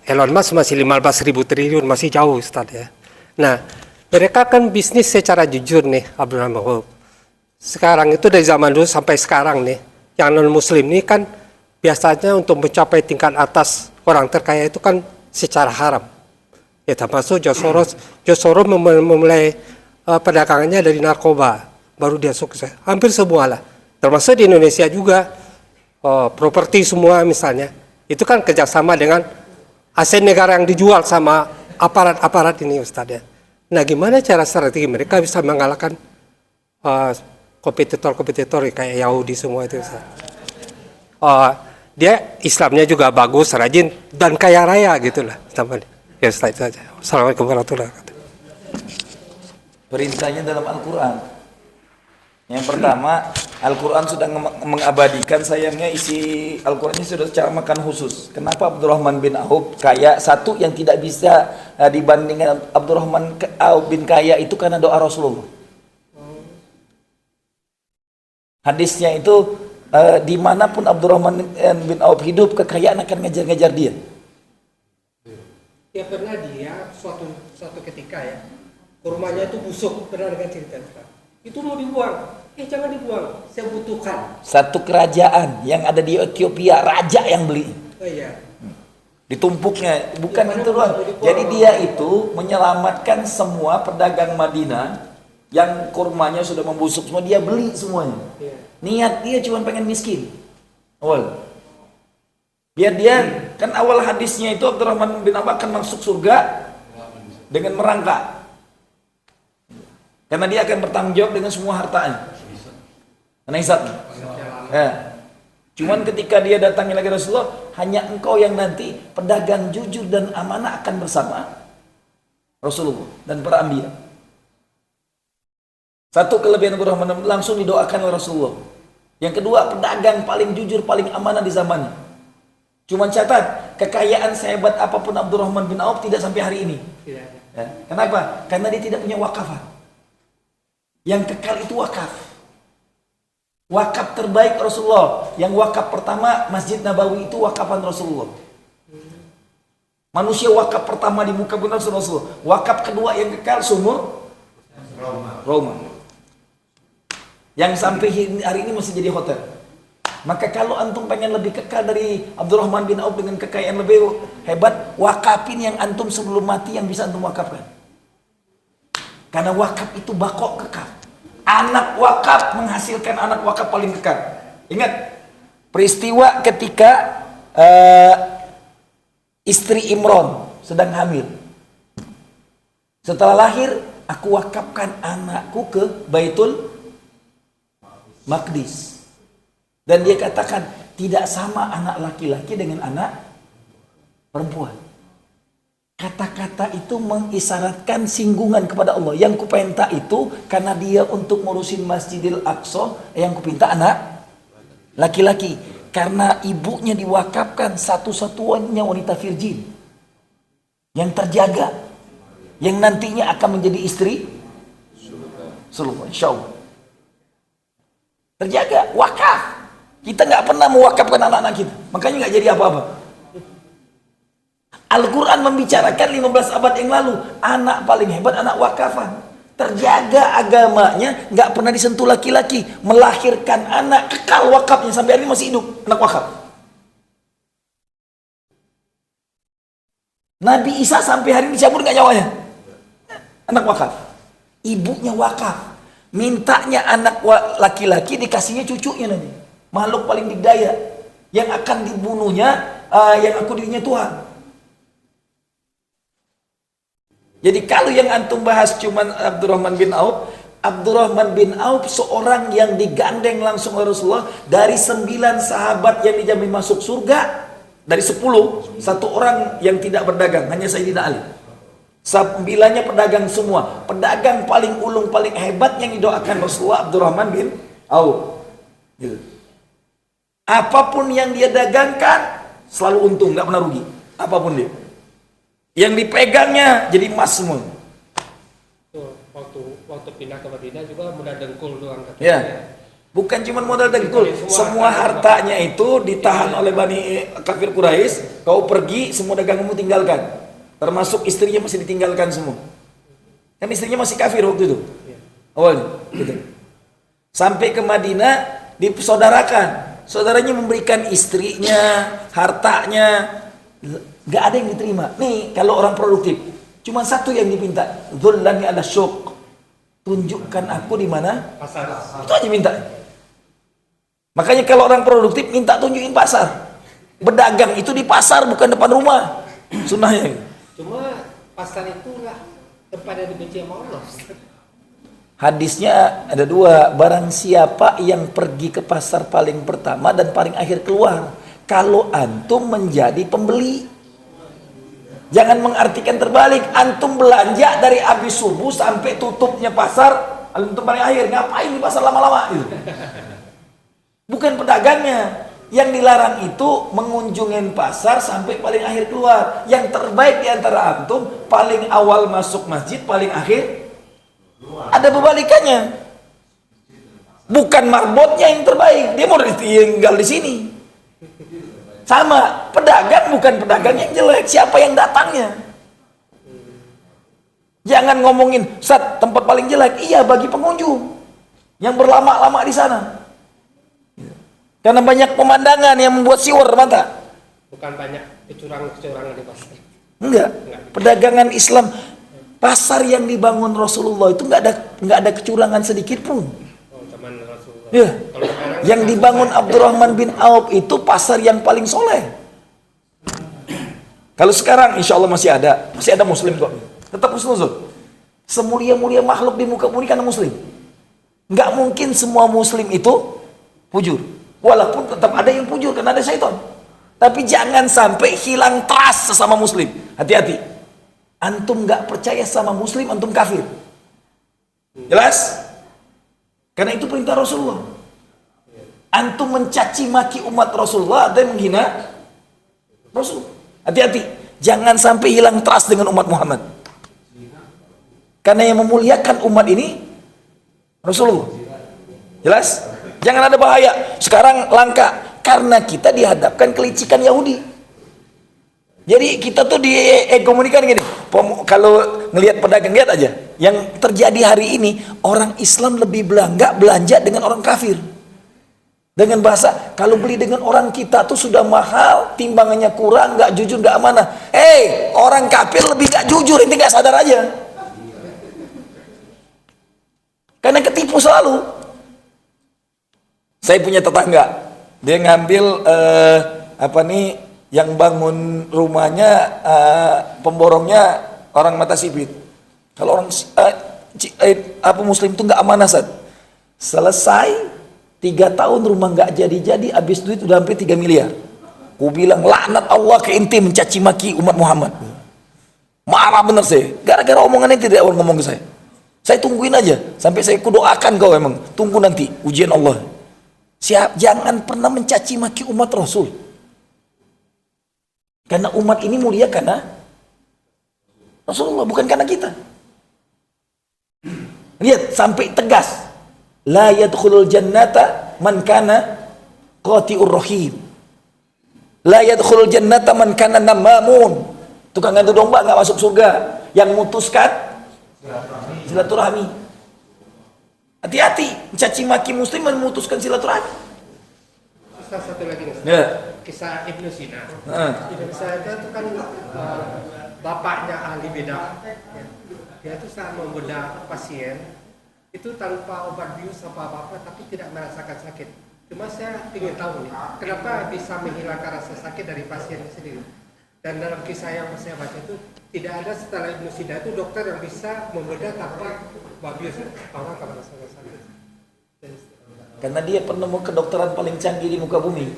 Elon Musk masih 15.000 triliun, masih jauh Ustaz ya. Nah, mereka kan bisnis secara jujur nih Abdurrahman bin Auf. Sekarang itu dari zaman dulu sampai sekarang nih, yang non muslim ini kan biasanya untuk mencapai tingkat atas orang terkaya itu kan secara haram. Ya termasuk George Soros memulai perdagangannya dari narkoba, baru dia sukses. Hampir semua lah. Termasuk di Indonesia juga properti semua misalnya. Itu kan kerjasama dengan aset negara yang dijual sama aparat-aparat ini Ustaz ya. Nah gimana cara strategi mereka bisa mengalahkan kompetitor-kompetitor kayak Yahudi semua itu Ustaz. dia Islamnya juga bagus, rajin dan kaya raya gitulah sama dia. Ya Ustaz itu aja. Assalamualaikum warahmatullahi wabarakatuh. Perintahnya dalam Al-Quran. Yang pertama, Al-Quran sudah mengabadikan, sayangnya isi Al-Qurannya sudah cara makan khusus. Kenapa Abdurrahman bin Auf kaya? Satu yang tidak bisa dibandingkan Abdurrahman Auf bin kaya itu karena doa Rasulullah. Hadisnya itu dimanapun Abdurrahman bin Auf hidup, kekayaan akan ngejar-ngejar dia. Ya pernah dia suatu ketika ya, kurmanya itu busuk, pernah dengan cerita itu mau dibuang, jangan dibuang, saya butuhkan. Satu kerajaan yang ada di Ethiopia, raja yang beli. Oh iya. Ditumpuknya, bukan Ya, itu doang. Jadi dia itu menyelamatkan semua pedagang Madinah yang kurmanya sudah membusuk semua, dia beli semuanya. Iya. Niat dia cuma pengen miskin. Awal. Biar dia, kan awal hadisnya itu Abdurrahman bin Auf akan masuk surga dengan merangkak. Karena dia akan bertanggung jawab dengan semua hartanya. Karena hisab. Ya. Cuman ketika dia datangi lagi Rasulullah, hanya engkau yang nanti pedagang jujur dan amanah akan bersama Rasulullah dan para anbiya. Satu kelebihan Abdurrahman langsung didoakan oleh Rasulullah. Yang kedua, pedagang paling jujur, paling amanah di zamannya. Cuman catat, kekayaan sehebat apapun Abdurrahman bin Auf tidak sampai hari ini. Tidak ada. Ya. Kenapa? Karena dia tidak punya wakafan. Yang kekal itu wakaf. Wakaf terbaik Rasulullah. Yang wakaf pertama Masjid Nabawi itu wakafan Rasulullah. Manusia wakaf pertama di muka bumi Rasulullah. Wakaf kedua yang kekal sumur Roma. Yang sampai hari ini masih jadi hotel. Maka kalau antum pengen lebih kekal dari Abdurrahman bin Auf dengan kekayaan lebih hebat, wakafin yang antum sebelum mati yang bisa antum wakafkan. Karena wakaf itu bakok kekal. Anak wakaf menghasilkan anak wakaf paling kekal. Ingat peristiwa ketika istri Imron sedang hamil. Setelah lahir, aku wakafkan anakku ke Baitul Maqdis. Dan dia katakan, tidak sama anak laki-laki dengan anak perempuan. Kata-kata itu mengisyaratkan singgungan kepada Allah. Yang kupinta itu karena dia untuk ngurusin Masjidil Aqsa, yang kupinta anak laki-laki. Karena ibunya diwakafkan satu-satunya wanita virgin yang terjaga, yang nantinya akan menjadi istri Sulaiman. Insyaallah. Terjaga, wakaf. Kita nggak pernah mewakafkan anak-anak kita, makanya nggak jadi apa-apa. Al-Quran membicarakan 15 abad yang lalu, anak paling hebat anak wakafan, terjaga agamanya, nggak pernah disentuh laki-laki, melahirkan anak kekal wakafnya sampai hari ini masih hidup, anak wakaf. Nabi Isa sampai hari ini dicabut nggak nyawanya, anak wakaf. Ibunya wakaf, mintanya anak laki-laki dikasihnya cucunya nanti, makhluk paling digdaya yang akan dibunuhnya, yang aku dirinya Tuhan. Jadi kalau yang antum bahas cuman Abdurrahman bin Auf seorang yang digandeng langsung oleh Rasulullah dari 9 sahabat yang dijamin masuk surga, dari 10 satu orang yang tidak berdagang, hanya Sayyidina Ali. 9-nya pedagang semua. Pedagang paling ulung, paling hebat yang didoakan Rasulullah Abdurrahman bin Auf. Gitu. Apapun yang dia dagangkan selalu untung, nggak pernah rugi. Apapun dia. Yang dipegangnya jadi emas semua. Tuh, waktu pindah ke Madinah juga modal dengkul doang katanya. Ya. Bukan cuma modal dengkul, semua hartanya itu ditahan oleh Bani Kafir Quraisy. Kau pergi, semua daganganmu tinggalkan. Termasuk istrinya masih ditinggalkan semua. Kan istrinya masih kafir waktu itu. Awalnya, gitu. Sampai ke Madinah disaudarakan. Saudaranya memberikan istrinya, hartanya. Gak ada yang diterima. Nih kalau orang produktif, cuma satu yang dipinta, dzullani ala syuq, tunjukkan aku di mana Pasar. itu aja minta. Makanya kalau orang produktif minta tunjukin pasar, berdagang itu di pasar bukan depan rumah, sunnahnya. Cuma pasar itulah tempat yang dibenci sama Allah. Hadisnya ada 2, barang siapa yang pergi ke pasar paling pertama dan paling akhir keluar, kalau antum menjadi pembeli. Jangan mengartikan terbalik, antum belanja dari habis subuh sampai tutupnya pasar, antum paling akhir, ngapain di pasar lama-lama? Bukan pedagangnya. Yang dilarang itu mengunjungin pasar sampai paling akhir keluar. Yang terbaik di antara antum, paling awal masuk masjid, paling akhir ada berbalikannya. Bukan marbotnya yang terbaik, dia mau tinggal di sini. Sama, pedagang bukan pedagang yang jelek, siapa yang datangnya. Jangan ngomongin, Ustaz, tempat paling jelek. Iya, bagi pengunjung yang berlama-lama di sana. Karena banyak pemandangan yang membuat siwer mata. Bukan banyak kecurangan-kecurangan di pasar. Enggak, perdagangan Islam, pasar yang dibangun Rasulullah itu nggak ada kecurangan sedikit pun. Oh, zaman Rasulullah. Ya. Kalau sekarang Yang dibangun Abdurrahman bin Auf itu pasar yang paling soleh. Kalau sekarang insya Allah masih ada muslim kok. Tetap muslim. Semulia-mulia makhluk di muka bumi karena muslim. Nggak mungkin semua muslim itu pujur. Walaupun tetap ada yang pujur karena ada syaitan. Tapi jangan sampai hilang trust sesama muslim. Hati-hati. Antum nggak percaya sama muslim, antum kafir. Jelas? Karena itu perintah Rasulullah. Antum mencaci maki umat Rasulullah, ada yang menghina Rasul. Hati-hati, jangan sampai hilang trust dengan umat Muhammad. Karena yang memuliakan umat ini Rasulullah. Jelas? Jangan ada bahaya. Sekarang langka karena kita dihadapkan kelicikan Yahudi. Jadi kita tuh diegomunikan gini. Kalau ngelihat pedagang, lihat aja. Yang terjadi hari ini, orang Islam lebih belanja dengan orang kafir. Dengan bahasa, kalau beli dengan orang kita tuh sudah mahal, timbangannya kurang, nggak jujur, nggak amanah. Orang kafir lebih nggak jujur, ini nggak sadar aja. Karena ketipu selalu. Saya punya tetangga, dia ngambil yang bangun rumahnya, pemborongnya orang mata sipit. Kalau orang muslim itu nggak amanah, Sad. Selesai 3 tahun rumah nggak jadi, habis duit udah hampir 3 miliar. Ku bilang laknat Allah ke inti mencaci maki umat Muhammad. Marah bener saya, gara-gara omongannya tidak orang ngomong ke saya. Saya tungguin aja sampai saya kudoakan kau, emang tunggu nanti ujian Allah. Jangan pernah mencaci maki umat Rasul. Karena umat ini mulia karena Rasulullah, bukan karena kita. Lihat sampai tegas. La yadkhulul jannata man kana qati'ur rahim. La yadkhulul jannata man kana namamun. Tukang gantung domba enggak masuk surga. Yang mutuskan silaturahmi. Hati-hati, mencaci maki muslim memutuskan silaturahmi. Kisah satu lagi nih. Ya. Kisah Ibnu Sina. Ibnu Sina itu kan bapaknya ahli bedah. Dia itu saat membedah pasien itu tanpa obat bius apa-apa, tapi tidak merasakan sakit. Cuma saya ingin tahu nih, kenapa bisa menghilangkan rasa sakit dari pasien sendiri? Dan dalam kisah yang saya baca itu tidak ada setelah Ibnu Sina itu dokter yang bisa membedah tanpa obat bius. Orang akan merasakan sakit. Karena dia penemu kedokteran paling canggih di muka bumi.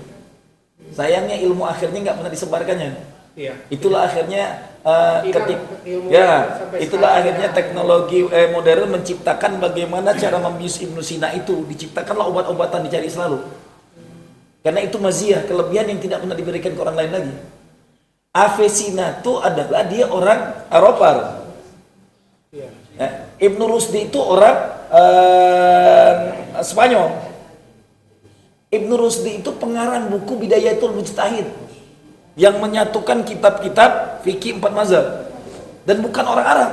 Sayangnya ilmu akhirnya nggak pernah disebarkannya. Iya. Itulah akhirnya akhirnya teknologi modern menciptakan bagaimana cara membius Ibnu Sina itu. Diciptakanlah obat-obatan, dicari selalu. Karena itu maziah, kelebihan yang tidak pernah diberikan ke orang lain lagi. Avicenna itu adalah dia orang Eropa. Iya. Ibnu Rusdi itu orang Spanyol. Ibnu Rusdi itu pengarang buku Bidayatul Mujtahid yang menyatukan kitab-kitab fikih 4 mazhab, dan bukan orang Arab,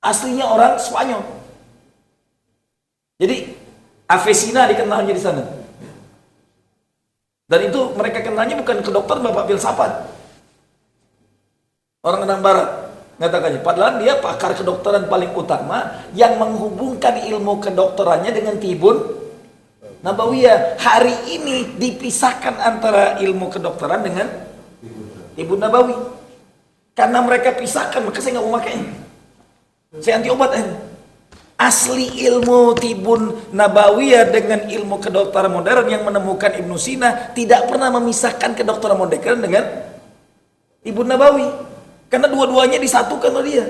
aslinya orang Spanyol. Jadi Avicenna dikenalnya di sana, dan itu mereka kenalnya bukan ke dokter Bapak filsafat, orang Barat mengatakannya, padahal dia pakar kedokteran paling utama yang menghubungkan ilmu kedokterannya dengan tibun Nabawiyah. Hari ini dipisahkan antara ilmu kedokteran dengan Tibun Nabawi. Karena mereka pisahkan, maka saya nggak mau makainya. Saya anti obat. Asli ilmu tibun nabawiyah dengan ilmu kedokteran modern yang menemukan Ibnu Sina tidak pernah memisahkan kedokteran modern dengan tibun nabawi, karena dua-duanya disatukan oleh dia.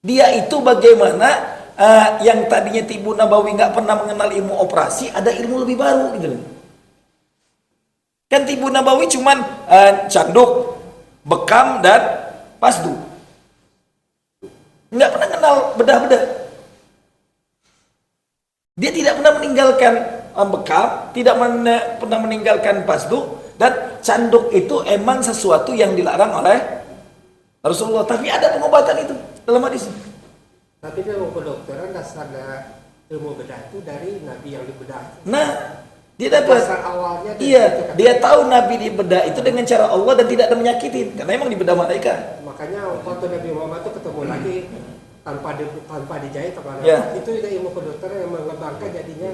Dia itu bagaimana yang tadinya tibun nabawi nggak pernah mengenal ilmu operasi, ada ilmu lebih baru gitu loh. Kan tibun nabawi cuman canduk, bekam dan pasdu. Nggak pernah kenal bedah-bedah. Dia tidak pernah meninggalkan bekam, tidak pernah meninggalkan pasdu, dan canduk itu emang sesuatu yang dilarang oleh Rasulullah. Tapi ada pengobatan itu dalam hadis. Tapi ilmu kedokteran dasar ilmu bedah itu dari Nabi yang dibedah. Nah, dia dapat. Dasar awalnya Iya, dia tahu Nabi dibedah itu dengan cara Allah dan tidak ada menyakitin, karena emang dibedah malaikat. Makanya waktu Nabi Muhammad itu ketemu lagi tanpa dijahit apa Ya. itu juga ilmu kedokteran yang mengembangkan jadinya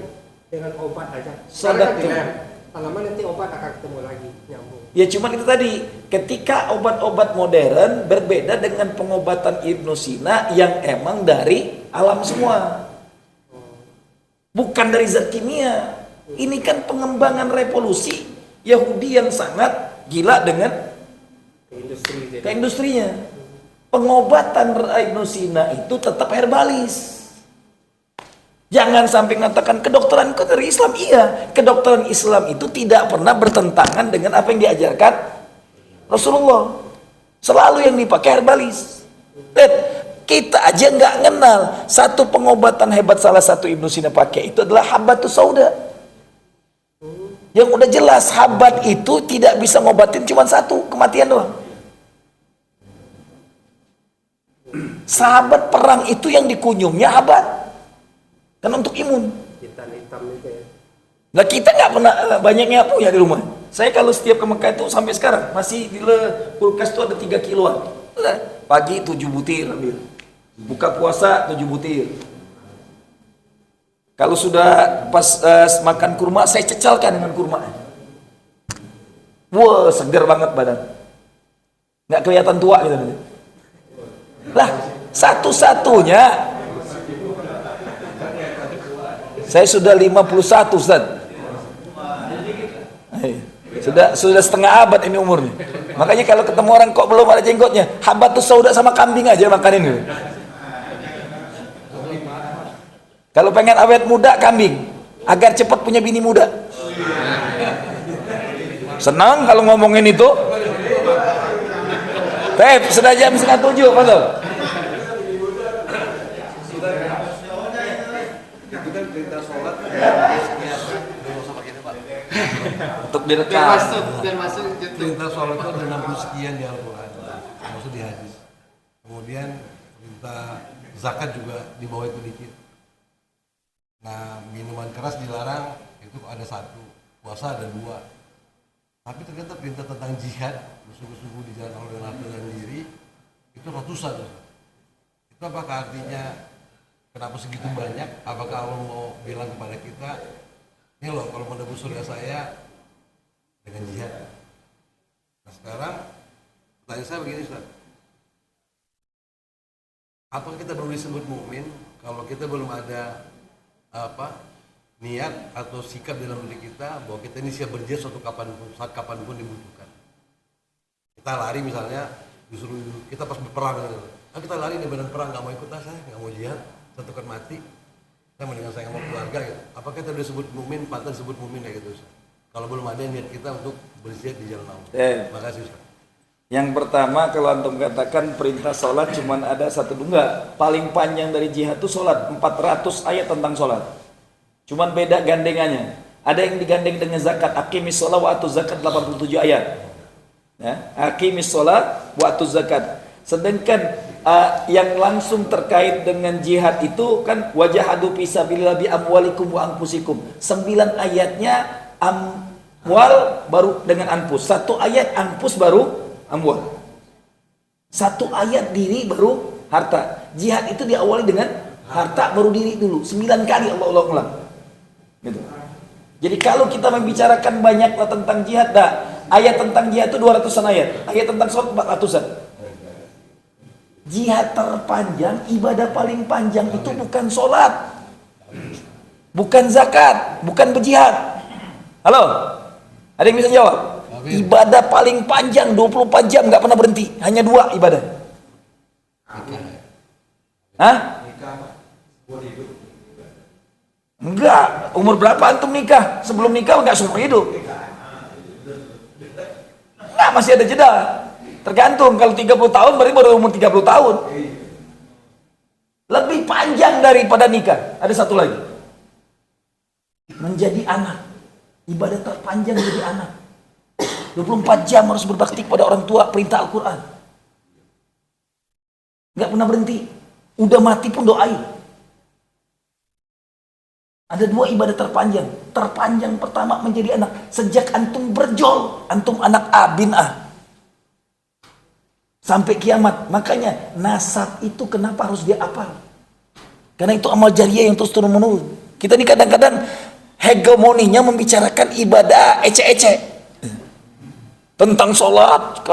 dengan obat aja. Sadat Sekarang kan lama nanti obat akan ketemu lagi nyambung. Ya cuman itu tadi, ketika obat-obat modern berbeda dengan pengobatan Ibnu Sina yang emang dari alam semua, bukan dari zat kimia. Ini kan pengembangan revolusi Yahudi yang sangat gila dengan ke industrinya. Pengobatan Ibnu Sina itu tetap herbalis. Jangan sampai mengatakan kedokteran itu dari Islam. Iya, kedokteran Islam itu tidak pernah bertentangan dengan apa yang diajarkan Rasulullah. Selalu yang dipakai herbalis. Lihat, kita aja nggak kenal satu pengobatan hebat salah satu Ibnu Sina pakai itu adalah habatus sauda. Yang udah jelas habat itu tidak bisa ngobatin cuma satu, kematian doang. Sahabat perang itu yang dikunyumnya habat, kan untuk imun. Hitam itu ya. Nah kita nggak pernah banyaknya punya di rumah. Saya kalau setiap ke Mekah itu sampai sekarang masih di kulkas itu ada 3 kiloan. Nah, pagi 7 butir ambil, buka puasa 7 butir. Kalau sudah pas makan kurma, saya cecalkan dengan kurma. Wah, segar banget badan. Nggak kelihatan tua gitu. Lah, satu-satunya saya sudah 51, Ustaz. Sudah setengah abad ini umurnya. Makanya kalau ketemu orang kok belum ada jenggotnya, habatus sauda sama kambing aja makanin gitu. Kalau pengen awet muda, kambing, agar cepat punya bini muda. Senang kalau ngomongin itu. Sudah jam 6:30, betul? Untuk direkam. Biar masuk Perintah sholat itu ada 60 sekian di Al-Quran, maksud di hadis. Kemudian perintah zakat juga di bawah itu dikit. Nah, minuman keras dilarang, itu ada 1, puasa ada 2. Tapi ternyata perintah tentang jihad, bersungguh-sungguh di jalan Allah dan harta dan diri, itu ratusan. Itu apakah artinya kenapa segitu banyak? Apakah Allah mau bilang kepada kita, ini loh kalau menebus surga saya dengan jihad. Nah sekarang pertanyaan saya begini, Ustaz. Apakah kita belum disebut mukmin kalau kita belum ada niat atau sikap dalam diri kita bahwa kita ini siap berjihad saat kapanpun dibutuhkan. Kita lari misalnya, disuruh kita pas berperang, kita lari di medan perang, nggak mau ikut, saya nggak mau jihad, saya tukar mati, saya mendingan saya nggak mau keluarga gitu. Apakah kita udah disebut mukmin, pantas disebut mukmin kayak gitu, Ustaz? Kalau belum ada niat kita untuk berjihad di jalan Allah. Terima kasih, Ustaz. Yang pertama, kalau antum katakan perintah sholat cuman ada 1, 2, paling panjang dari jihad itu sholat, 400 ayat tentang sholat. Cuman beda gandengannya. Ada yang digandeng dengan zakat, aqimis sholat wa atuz zakat, 87 ayat. Ya, aqimis sholat wa atuz zakat. Sedangkan yang langsung terkait dengan jihad itu kan wajahadu fisabilillah bi amwalikum wa anfusikum. 9 ayatnya amwal baru dengan anfus. 1 ayat anfus baru amwal. 1 ayat diri baru harta. Jihad itu diawali dengan harta baru diri dulu. 9 kali Allah ulang. Gitu. Jadi kalau kita membicarakan banyaklah tentang jihad, ayat tentang jihad itu 200-an ayat. Ayat tentang sholat 400-an. Jihad terpanjang, ibadah paling panjang itu bukan sholat, bukan zakat, bukan berjihad. Halo? Ada yang bisa jawab? Ibadah paling panjang 24 jam nggak pernah berhenti, hanya 2 ibadah. Hah? Enggak, umur berapa antum nikah? Sebelum nikah enggak seumur hidup. Enggak, masih ada jeda. Tergantung, kalau 30 tahun berarti baru umur 30 tahun. Lebih panjang daripada nikah. Ada satu lagi. Menjadi anak. Ibadah terpanjang menjadi anak. 24 jam harus berbakti kepada orang tua, perintah Al-Quran. Enggak pernah berhenti. Udah mati pun doain. Ada 2 ibadah terpanjang. Terpanjang pertama menjadi anak. Sejak antum berjol, antum anak A bin A. Sampai kiamat. Makanya nasab itu kenapa harus dia hafal? Karena itu amal jariah yang terus turun menurun. Kita ini kadang-kadang hegemoninya membicarakan ibadah ece-ece. Tentang sholat,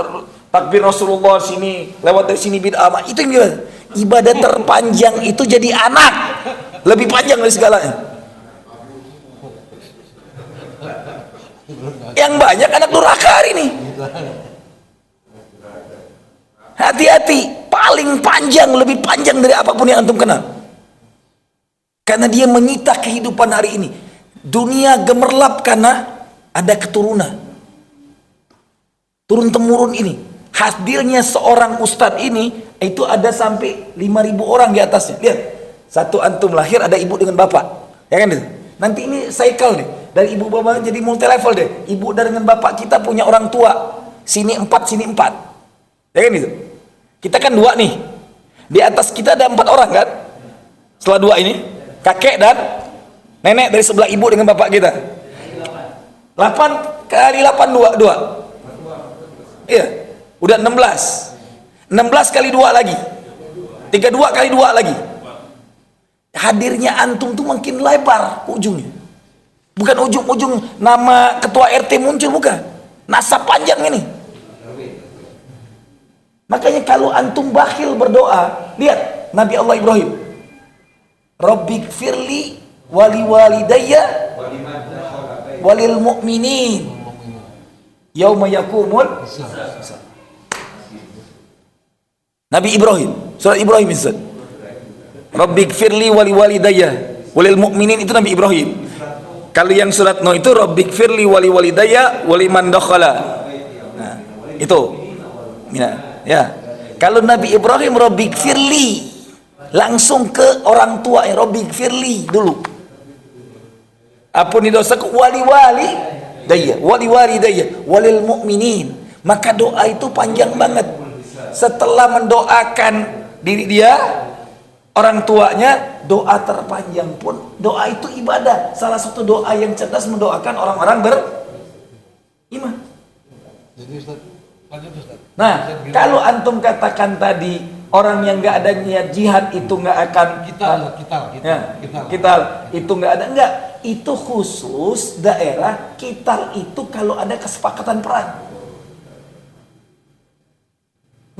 takbir Rasulullah sini, lewat dari sini bid'ah. Itu yang bilang. Ibadah terpanjang itu jadi anak. Lebih panjang dari segalanya. Yang banyak anak durhaka hari ini. Hati-hati, paling panjang, lebih panjang dari apapun yang antum kenal. Karena dia menyita kehidupan hari ini. Dunia gemerlap karena ada keturunan. Turun temurun ini. Hadirnya seorang ustadz ini itu ada sampai 5.000 orang di atasnya. Lihat, satu antum lahir ada ibu dengan bapak, ya kan? Nanti ini cycle nih, dari ibu bapak jadi multi level deh. Ibu dengan bapak kita punya orang tua, sini 4, sini 4, ya kan itu. Kita kan 2 nih, di atas kita ada 4 orang kan. Setelah 2 ini, kakek dan nenek dari sebelah ibu dengan bapak kita. 8 kali 8 2. Iya, udah 16. 16 kali 2 lagi. 32 kali 2 lagi. Hadirnya antum tuh makin lebar ujungnya. Bukan ujung-ujung nama ketua RT muncul, bukan. Nasab panjang ini. Makanya kalau antum bakhil berdoa, lihat Nabi Allah Ibrahim. Rabbighfirli wali walidayya walil mu'minin yauma yakumul Nabi Ibrahim, surat Ibrahim Ustaz. Rabbighfirli wali walidayya walil mu'minin itu Nabi Ibrahim. Kalau yang surat Nuh itu Rabbighfirli wali walidayya waliman dakhala. Nah, itu. Ya. Kalau Nabi Ibrahim Rabbighfirli langsung ke orang tua, Rabbighfirli dulu. Ampuni dosaku wali walidayya walil mu'minin. Maka doa itu panjang banget. Setelah mendoakan diri dia, orang tuanya, doa terpanjang pun, doa itu ibadah. Salah satu doa yang cerdas mendoakan orang-orang beriman. Jadi Ustaz, lanjut Ustaz. Nah, kalau antum katakan tadi orang yang nggak ada niat jihad itu nggak akan kita itu nggak ada, enggak, itu khusus daerah kita itu kalau ada kesepakatan perang.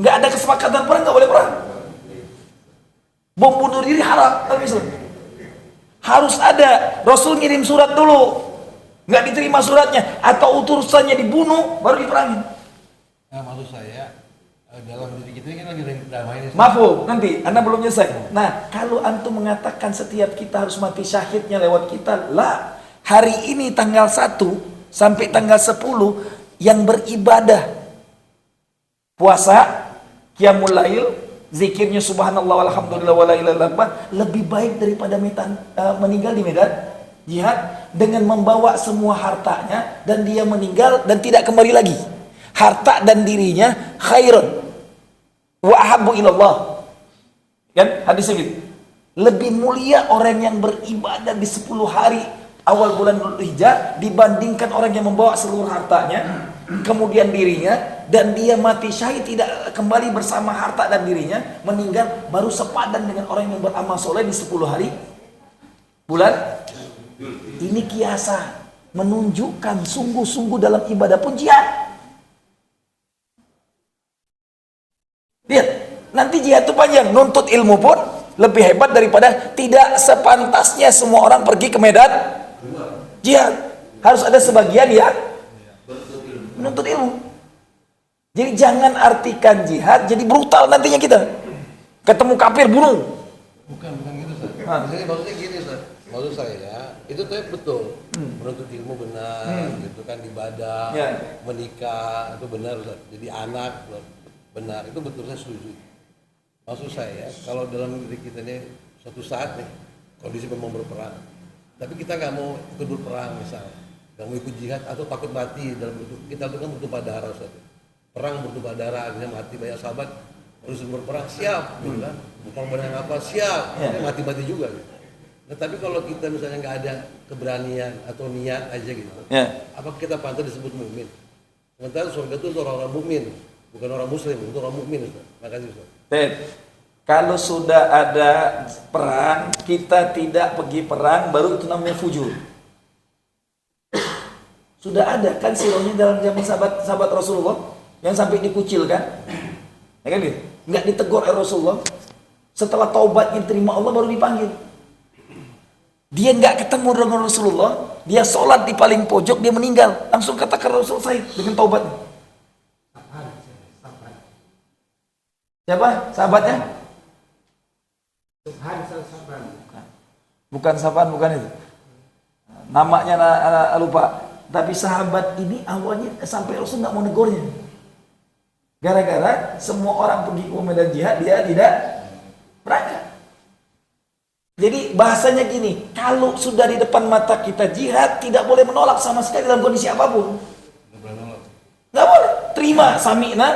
Nggak ada kesepakatan perang, nggak boleh perang. Bom bunuh diri haram, tapi harus ada. Rasul ngirim surat dulu, nggak diterima suratnya atau utusannya dibunuh baru diperangin. Nah, maksud saya dalam diri kita ini kan lagi damai ini. Maaf, nanti Anda belum selesai. Nah, kalau antum mengatakan setiap kita harus mati syahidnya lewat kita, lah, hari ini tanggal 1 sampai tanggal 10 yang beribadah puasa, qiyamul lail, zikirnya subhanallah walhamdulillah wala ilaha illallah lebih baik daripada meninggal di medan jihad dengan membawa semua hartanya dan dia meninggal dan tidak kembali lagi. Harta dan dirinya khairun wa ahabbu ilallah. Kan hadis ini lebih mulia orang yang beribadah di 10 hari awal bulan Dzulhijjah dibandingkan orang yang membawa seluruh hartanya kemudian dirinya dan dia mati syahid tidak kembali bersama harta dan dirinya, meninggal baru sepadan dengan orang yang beramal soleh di 10 hari bulan. Ini kiasan menunjukkan sungguh-sungguh dalam ibadah pun jihad. Lihat, Nanti jihad itu panjang. Nuntut ilmu pun lebih hebat daripada tidak sepantasnya semua orang pergi ke medan jihad. Harus ada sebagian yang menuntut ilmu. Jadi jangan artikan jihad jadi brutal nantinya kita. Ketemu kafir bunuh. Bukan gitu Ustaz. Maksudnya gini Ustaz. Maksud saya itu tuh betul. Menuntut ilmu benar, gitu kan, ibadah, menikah itu benar Ustaz. Jadi anak benar, itu betul, saya setuju. Maksud saya kalau dalam diri kita ini suatu saat nih kondisi memang berperang, tapi kita nggak mau ikut berperang misalnya, nggak mau ikut jihad atau takut mati dalam kita itu kan bertumpah darah Ustaz. Perang bertumpah darah, akhirnya mati banyak sahabat, harus berperang siap, gitu kan? Bukan menang apa siap, mati-mati juga. Gitu. Nah, tapi kalau kita misalnya nggak ada keberanian atau niat aja gitu, apa kita pantas disebut mukmin? Sementara surga itu untuk orang-orang mukmin, bukan orang muslim, untuk orang mukmin. Makasih Ustaz. Kalau sudah ada perang, kita tidak pergi perang, baru itu namanya fujur. Sudah ada kan sirahnya dalam zaman sahabat Rasulullah yang sampai dikucilkan, ya kan gitu? Nggak ditegur oleh Rasulullah. Setelah taubatnya diterima Allah baru dipanggil. Dia nggak ketemu dengan Rasulullah, dia sholat di paling pojok, dia meninggal. Langsung katakan Rasul saya dengan taubatnya. Siapa sahabatnya? Bukan Safwan, bukan itu. Namanya lupa. Tapi sahabat ini awalnya sampai Rasul nggak mau negurnya. Gara-gara semua orang pergi ke medan jihad, dia tidak berangkat. Jadi bahasanya gini, kalau sudah di depan mata kita jihad, tidak boleh menolak sama sekali dalam kondisi apapun. Nggak boleh. Terima, sami'na,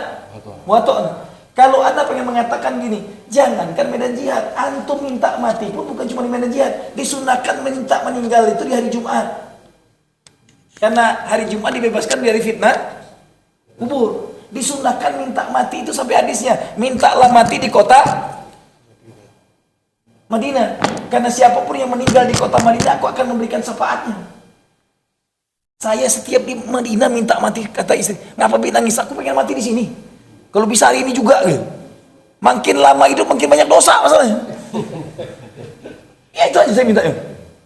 wa ta'na. Kalau Anda pengen mengatakan gini, jangankan medan jihad, antum minta mati pun bukan cuma di medan jihad, disunahkan minta meninggal itu di hari Jumat. Karena hari Jumat dibebaskan dari fitnah kubur. Disunahkan minta mati itu sampai hadisnya, mintalah mati di kota Madinah. Karena siapapun yang meninggal di kota Madinah, aku akan memberikan syafaatnya. Saya setiap di Madinah minta mati, kata istri. Ngapa nangis? Aku pengen mati di sini. Kalau bisa hari ini juga, gitu. Makin lama hidup makin banyak dosa masalahnya. Ya itu aja saya minta.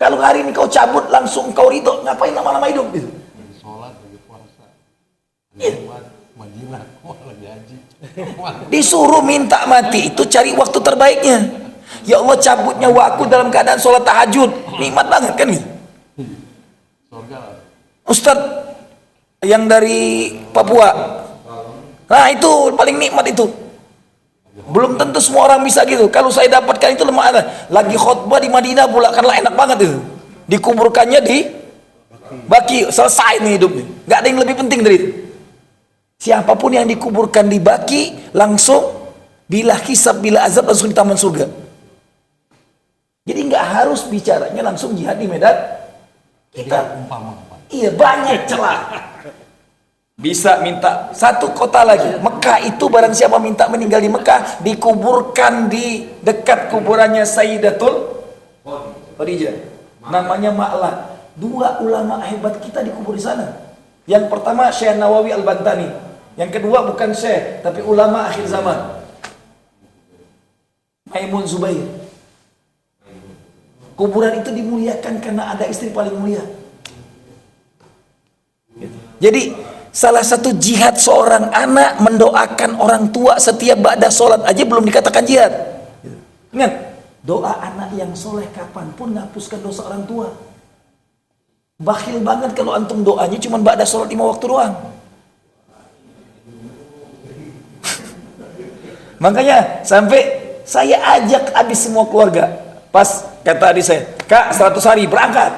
Kalau hari ini kau cabut langsung kau ridho, ngapain lama-lama hidup gitu? Sholat, lagi puasa, Madinah, lagi haji. Disuruh minta mati itu cari waktu terbaiknya. Ya Allah, cabut nyawaku dalam keadaan sholat tahajud, nikmat banget kan gitu. Ustadz yang dari Papua, nah itu paling nikmat itu. Belum tentu semua orang bisa gitu. Kalau saya dapatkan itu lemah ada. Lagi khutbah di Madinah pula kan enak banget itu. Dikuburkannya di Baki, selesai nih hidupnya. Gak ada yang lebih penting dari itu. Siapapun yang dikuburkan di Baki langsung bila hisab bila azab langsung di taman surga. Jadi nggak harus bicaranya langsung jihad di medan kita. Iya, banyak celah. Bisa minta satu kota lagi, Mekah itu barang siapa minta meninggal di Mekah, dikuburkan di dekat kuburannya Sayyidatul Khadijah, namanya Ma'la. Dua ulama hebat kita dikubur di sana. Yang pertama Syekh Nawawi Al-Bantani, yang kedua bukan Syekh tapi ulama akhir zaman, Maimun Zubair. Kuburan itu dimuliakan karena ada istri paling mulia. Jadi salah satu jihad seorang anak mendoakan orang tua setiap ba'da sholat aja belum dikatakan jihad. Ingat, doa anak yang soleh kapanpun ngapuskan dosa orang tua. Bakhil banget kalau antum doanya cuma ba'da sholat 5 waktu doang. Makanya sampai saya ajak habis semua keluarga. Pas kata adik saya, Kak 100 hari berangkat.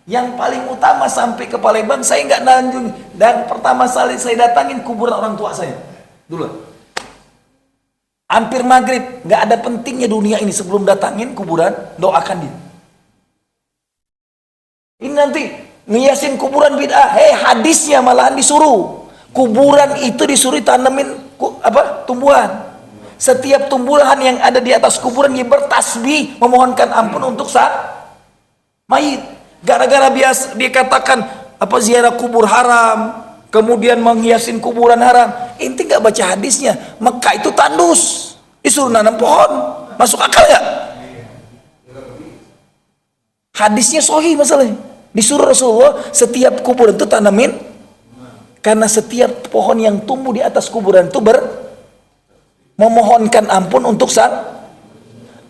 Yang paling utama sampai ke Palembang saya nggak nanjung, dan pertama kali saya datangin kuburan orang tua saya dulu. Hampir maghrib, nggak ada pentingnya dunia ini sebelum datangin kuburan, doakan dia. Ini nanti ngiyasin kuburan bid'ah. Hadisnya malahan disuruh kuburan itu disuruh tanemin tumbuhan. Setiap tumbuhan yang ada di atas kuburan dia bertasbih memohonkan ampun untuk mayit. Gara-gara biasa dikatakan ziarah kubur haram, kemudian menghiasin kuburan haram. Inti nggak baca hadisnya. Mekah itu tandus, Disuruh nanam pohon. Masuk akal nggak? Hadisnya sahih masalahnya. Disuruh Rasulullah setiap kuburan itu tanamin, karena setiap pohon yang tumbuh di atas kuburan itu memohonkan ampun untuk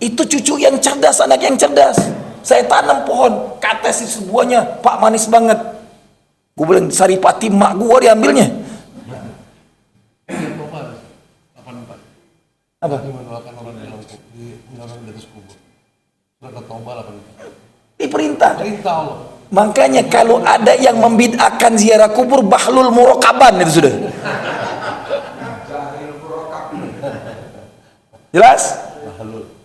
itu cucu yang cerdas, anak yang cerdas. Saya tanam pohon, kata si sebuahnya, Pak manis banget. Gue bilang, saripati mak gue diambilnya. Apa? Mendoakan orang di atas kubur. Surat At-Taubah 84. Diperintah. Perintah Allah. Makanya kalau ada yang membid'ahkan ziarah kubur, bahlul murakaban itu sudah. Jelas?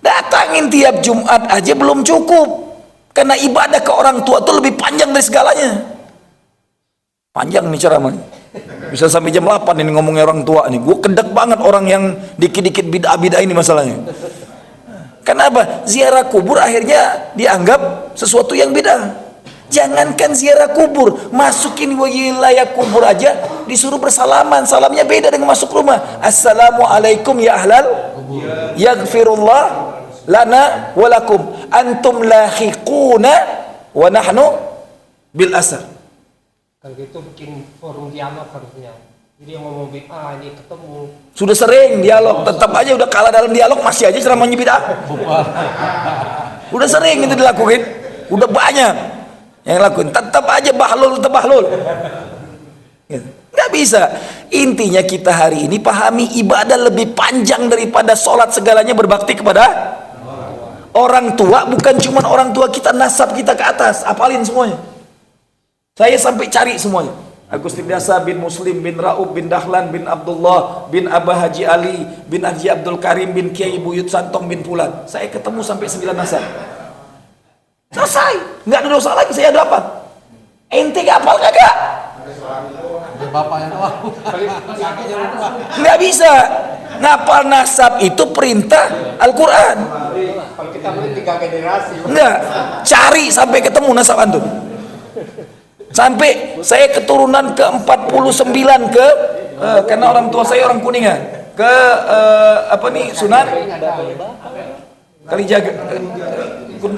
Datangin tiap Jumat aja belum cukup. Karena ibadah ke orang tua itu lebih panjang dari segalanya. Panjang nih ceramah nih. Bisa sampai jam 8 ini ngomongnya orang tua nih. Gue kedek banget orang yang dikit-dikit bid'ah-bid'ah ini masalahnya. Kenapa? Ziarah kubur akhirnya dianggap sesuatu yang bid'ah. Jangankan ziarah kubur, masukin wilayah kubur aja disuruh bersalaman. Salamnya beda dengan masuk rumah. Assalamualaikum ya ahlal yaghfirullah lana walakum antum lahiquna wa nahnu bil asar. Kalau gitu bikin forum dialog harusnya. Jadi yang ngomong bid'ah ini ketemu. Sudah sering dialog, tetap aja udah kalah dalam dialog, masih aja ceramahnya bid'ah. Udah sering itu dilakuin, udah banyak yang lakuin, tetap aja bahlul, tetap bahlul. Nggak bisa. Intinya kita hari ini pahami ibadah lebih panjang daripada sholat, segalanya berbakti kepada orang tua. Bukan cuma orang tua kita, nasab kita ke atas, apalin semuanya. Saya sampai cari semuanya. Agus Biasa bin Muslim bin Raub bin Dahlan bin Abdullah bin Abah Haji Ali bin Haji Abdul Karim bin Kiai Buyut Santong bin Pulan. Saya ketemu sampai 9 nasab. Selesai, nggak ada dosa lagi, saya dapat. Ente hafal kagak? Bapak yang tahu. Nggak bisa. Ngapal nasab itu perintah Al-Quran. Kalau kita beli 3 generasi. Enggak, cari sampai ketemu nasab antum. Sampai saya keturunan ke 49 karena orang tua saya orang Kuningan, ke Sunan Kalijaga,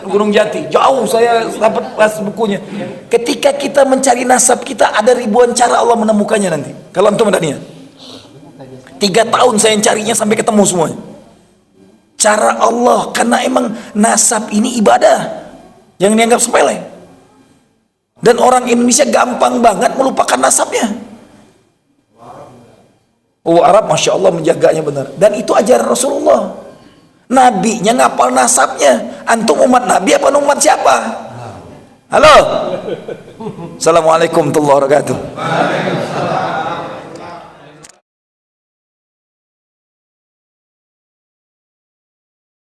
Gunung Jati, jauh saya dapat pas bukunya. Ketika kita mencari nasab kita, ada ribuan cara Allah menemukannya nanti. Kalau antum ada niat, 3 tahun saya carinya sampai ketemu semuanya. Cara Allah, karena emang nasab ini ibadah yang dianggap sepele. Dan orang Indonesia gampang banget melupakan nasabnya. Oh, Arab Masya Allah menjaganya benar. Dan itu ajaran Rasulullah. Nabinya ngapal nasabnya. Antum umat Nabi apa umat siapa? Halo. Assalamualaikum warahmatullahi wabarakatuh.